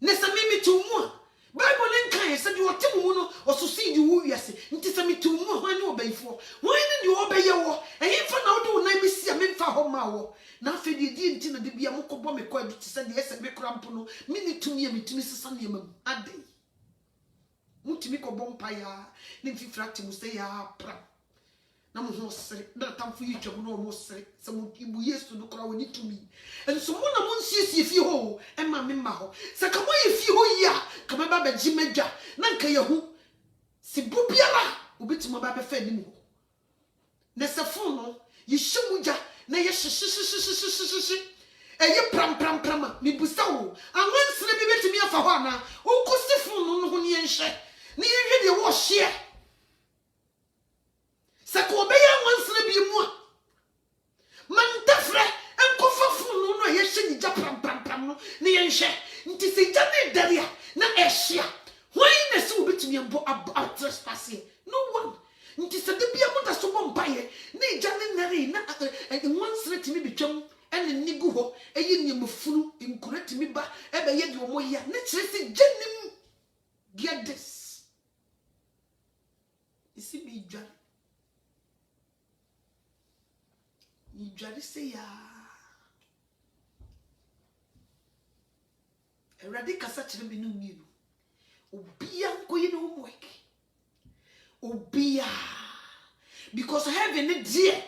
ne sa memiti mu a bible len kan se de otem mu no ososi di wo wiase nti sa meti mu ho ne obayifo wo ne de obeye wo enye fa na wo de wo na besi a memfa ho ma wo na fe de nti na de bia mokobɔ me kwa duti se de ese me krampo no mini tumi ya metumi sesa ne mam ade mutumi kɔbɔ mpa ya ne mfifrati mu se ya pra na mo ho sere na tamfo yi twam no mo sere se mo ibu yesu no kora woni tumi enso mo na mo nsiesie fie ho e ma me ma ho se ka mo ye fie ho yi a ka me ba ba gi medwa na nka ye hu si bubiala obetimo ba be fa ni mu na se fo no ye hyemuja na ye shi eye pram mi busa wo anwansere bi betimi afa ho ana wo kosifo no ho ne yenhye ne ye de wo hye sako obeya anwansere bi mu a man tafre enkofafo no ye hye ni ja pram no ne yenhye nti se ja ne daria na ehye why na se wo betimi ambo trespass no one nti se de bia mo da so bompaye ne ja ne nare na anwansere timi betwam ene nigu ho eyi niamfunu inkurati mi ba ebe ye de omo ya ne kire se jenim get this isi bi dwari se ya eradi kasa kire bi no mi no obia nkoyi no homework obia because heaven ne die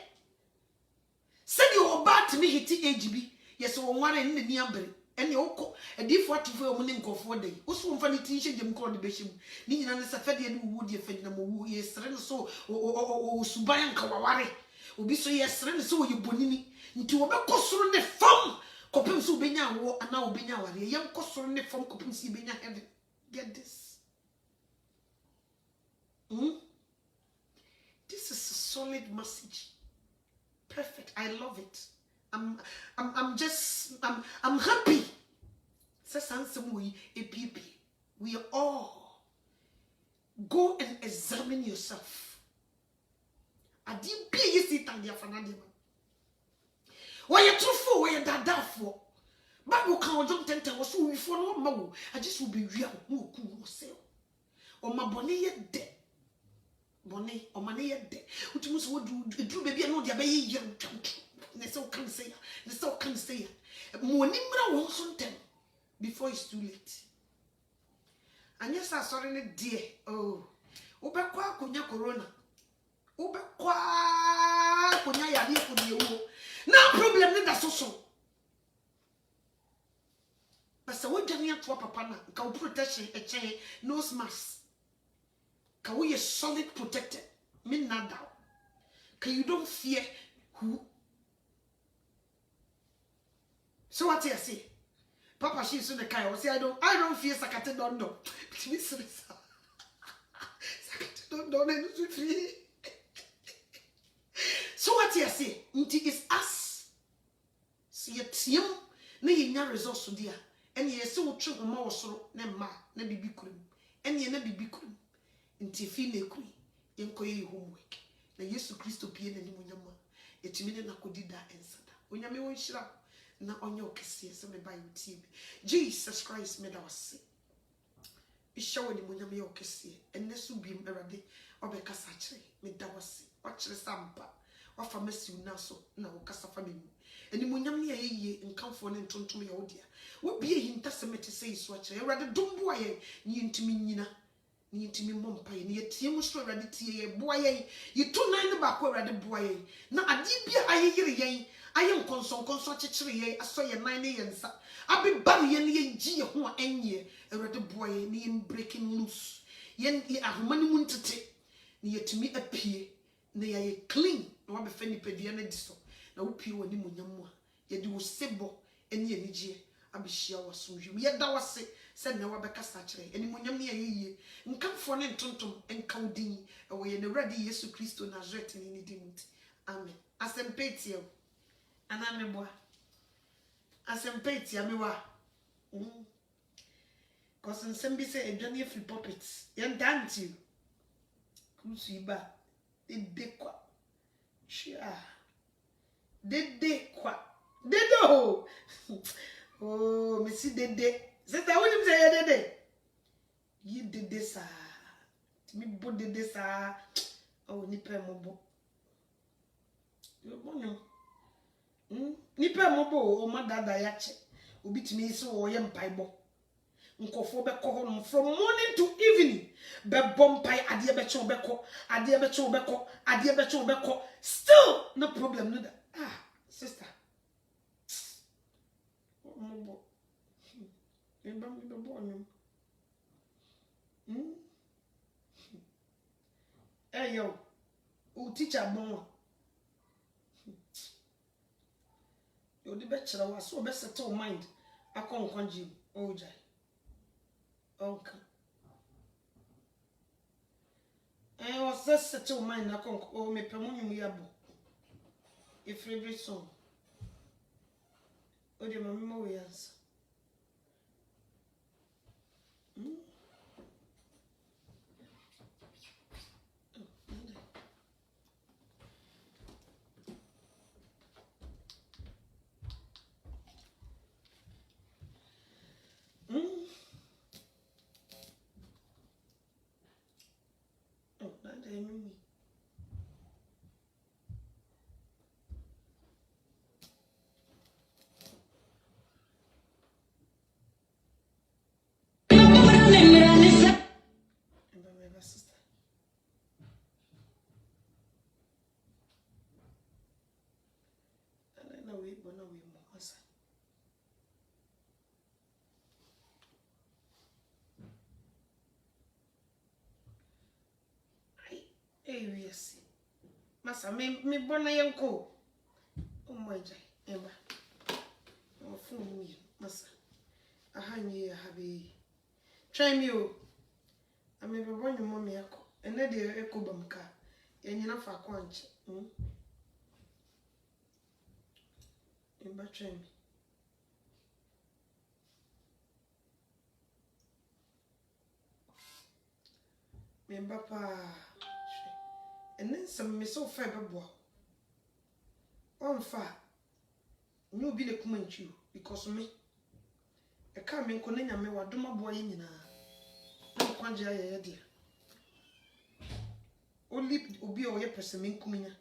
said you about me hiti age bi yes wo nware ne ni abere ene okọ edifo atufo yo ne nkofo dey oso mfa ne tin hye dem kro de behim ni nyina ne safade ne wu de fadi na mo wu yesre no so o suban nka waware obi so yesre no so wo yebonini nti wo be kosoro ne fam kopem so obenya wo ana obenya ware ye kosoro ne fam kopem so obenya heaven get this this is a solid message. Perfect. I love it. I'm happy. We all go and examine yourself. I didn't be easy to the Fanadi. Why you truthful? Why you that for? Bible can't don't tell us who we follow. No, I just will be real. Who could sell? Or my bonnet yet dead. Bonnet or money yet dead. Which must do baby no dia be young country. Ne so can say. Mo nimra won so ntem before it's too late. And yes, I sorry ne dear. Oh. Obekwa konya corona. Obekwa konya yade for the wo. Na problem ne da so. But so we dwane ato papa na ka protection e chen nose mask. Can we are solid protected? Me not doubt. Can you don't fear who? So what I say? Papa, she's in the car. I say I don't fear Sakate Dondo. Sakate Dondo and free. So what I say? It is us. See a team. Ne yinya resource dear. And ye so true more so ne ma ne bibi kurim. ene ye na bibi kuru nti fi na ekuru yenkoye homework na Yesu Kristo pie na nimunyama etimi ne nakodi da ensada onyame won hira na onye okese se me ba yuti me Jesus Christ me da wase ishawo ni munyame ye okese enne so biem erade obekasa kire me da wase wakire sampa wafa masiu na so na wokasa fa me eni munyam ne yeye nkamfo ne ntontom ye wodia wo bie hinta semete sei so akire erade dombo aye ni ntimi nyina ni ntimi mompa ye ni yetie mu so erade tie ye boa ye yitu nan ne ba ko erade boa ye na ade bia ayeyire ye aye nkonson kyekyere ye aso ye nan ne ye nsa abeba ye ne ye gi ye ho enye erade boa ye ni ye breaking loose ye ahoma ne mu ntete ni yetimi apie na ye clean na wa be fa nipadua na diso na wo pie woni munyam a ye di wo sebo eni enigye abehia wo somhwem ye da wase se na wa be kasa kire eni munyam ne ye nkamfo ne ntontom enka wodin wo ye ne ready Yesu Kristo Nazareth ni ni dimuti amen asempeti e ana meboa asempeti amewa cause nsem se edwane free puppets ye ndanti kusu iba dede kwa shia dede kwa dedo oh mesi dede sister woni mse ye dede yi dede sa mi bo dede sa oh ni pe mo bo yo bonyo ni pe mo bo o ma dada ya che obi timi so wo ye mpaibo nkofo be ko ho from morning to evening be bompai ade be che obeko ade be che obeko ade be che obeko still no problem no that sister mo e ba mi be bo nyum yo o teacher bon yo di be kira wa so be settle mind akon kwanji o jai onka o se settle mind akon o me pemunyu yabo e favorite song o de mama mo we answer yes masa me bona yenko o moja eba o fun mi masa ahanyi ya habi try me o ame be bonyo mo me yakọ ene de ekobamka yenyina fa kwanche eba try me memba pa and then some me so fair bebo on fa no bi le kumanchu because me e ka me nko na nyame wadoma boa ye nyina na kwanje aye de only obi o ye pese me nkuminya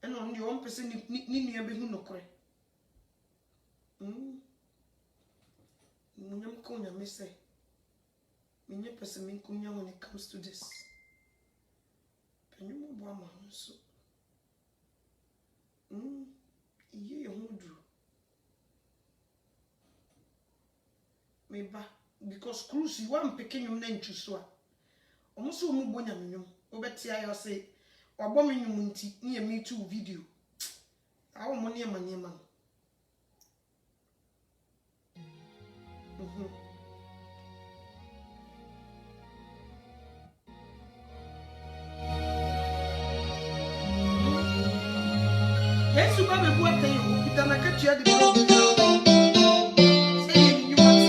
e no ndi on pese ni nua be hu nokore munyam ko nyame say me pese me nkuminya when it comes to this. And you move one so ye hudu me ba because cruise you want picking your name to so almost so move one yam obeti ayo say wabo me nyum nti na me too video awo mo ne ma nyema Yesu ba be bua tan yo bitana ka tua de say you want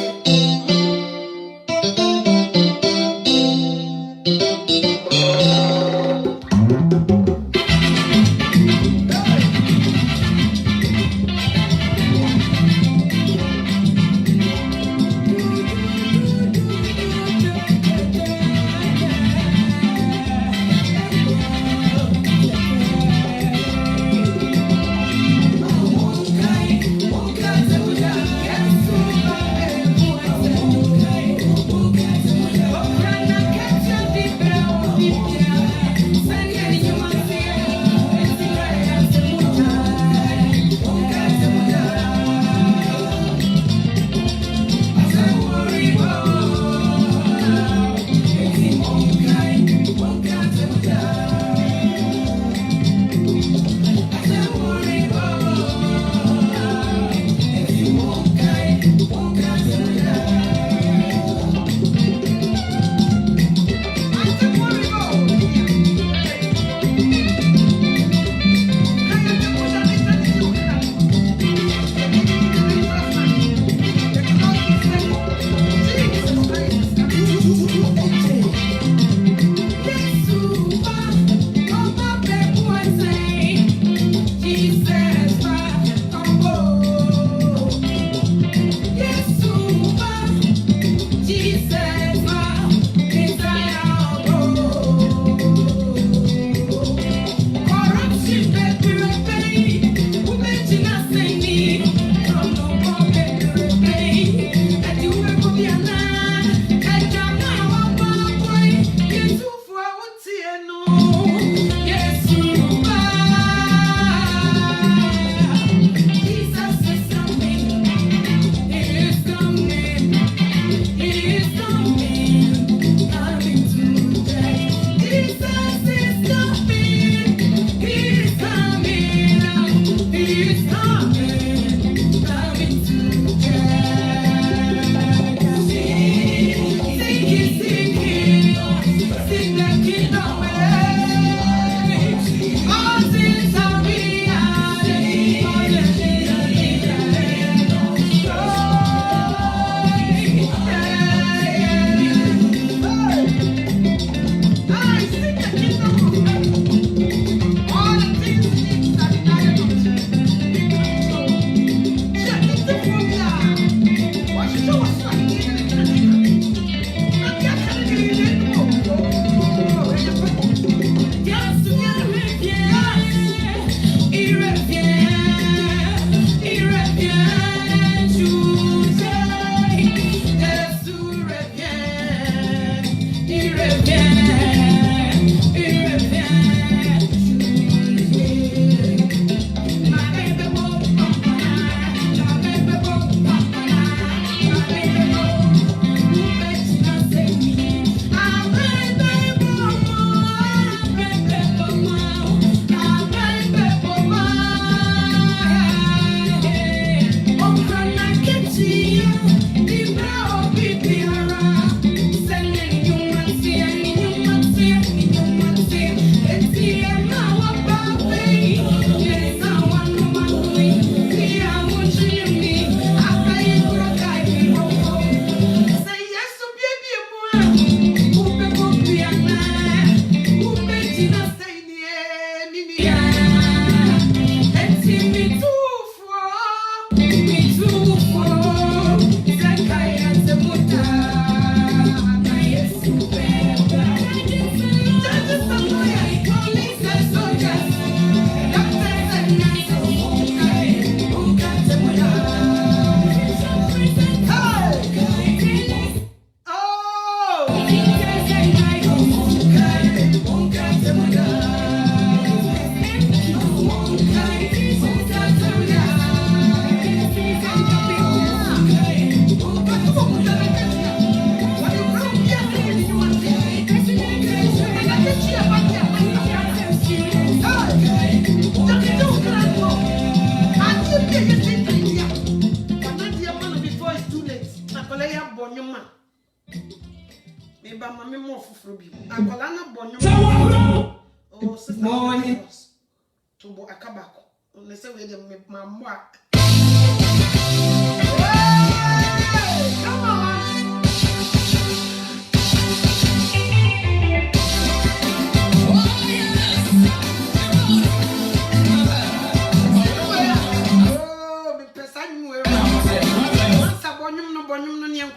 ba ma me mo foforo bi akola na bonyo oh sister Morning. to bo akabako le se we dem me ma mo a come on Bonum no niam.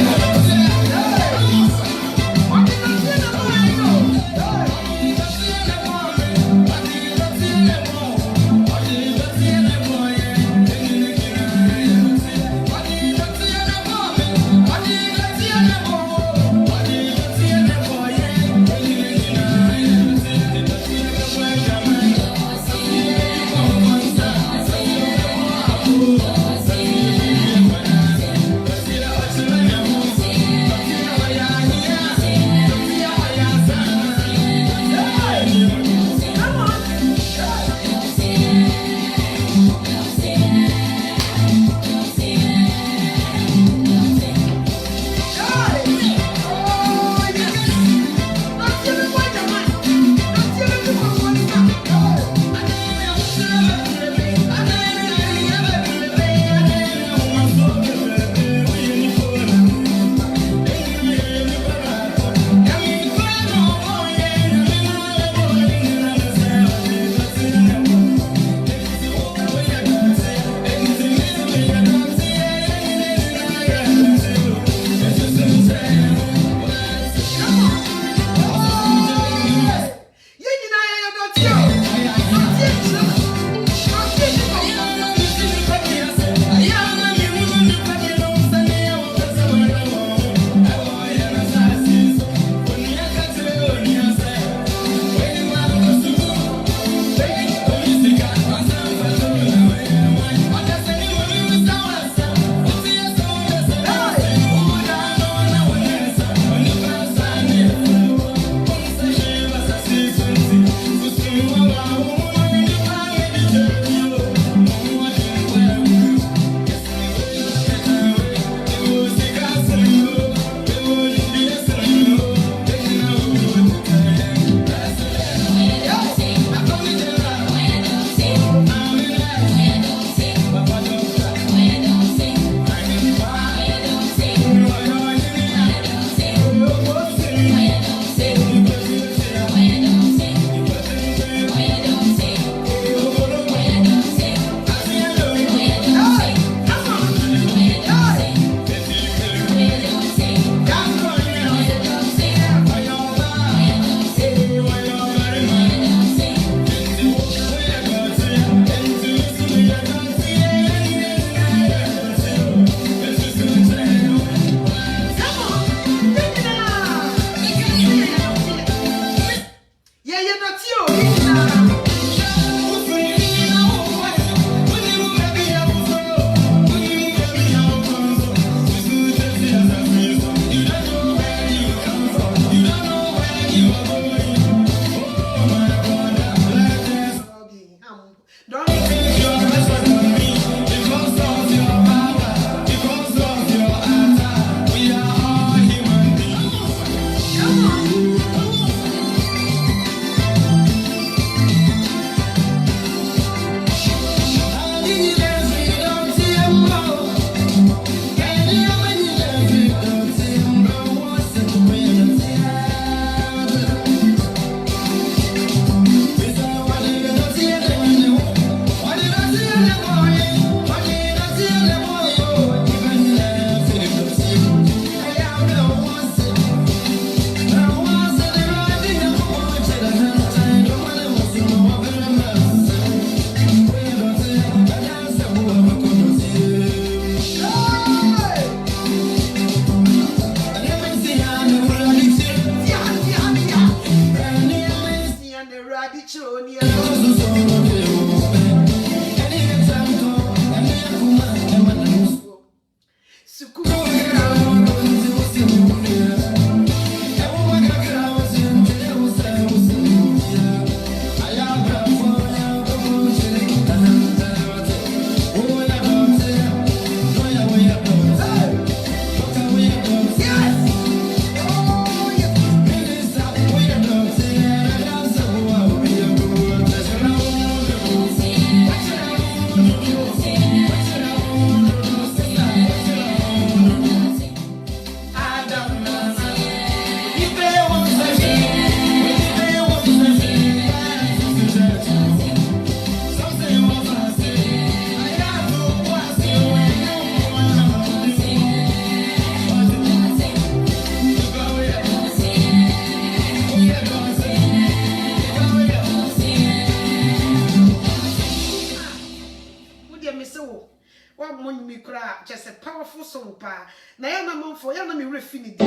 What mon me cry, just a powerful song, pa. Na ya na mon for ya na me refini.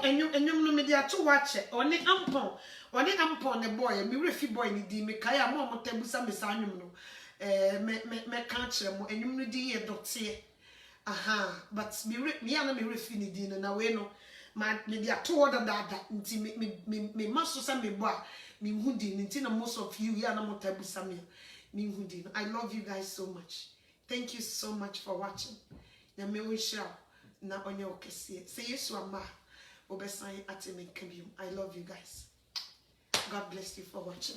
And you no media to watch it. One ampon the boy, me refi boy ni di me kaya mo tebusa me sanum no. Me can't mo and you no di ye dotie. Aha, but me ya na me refini di na we no. My media to order that nti me maso sa me boa me hudi nti na most of you ya na mo tebusa me. Me hudi. I love you guys so much. Thank you so much for watching. Na me wish you na onye okese. Say yesu ama obesan atime kabium. I love you guys. God bless you for watching.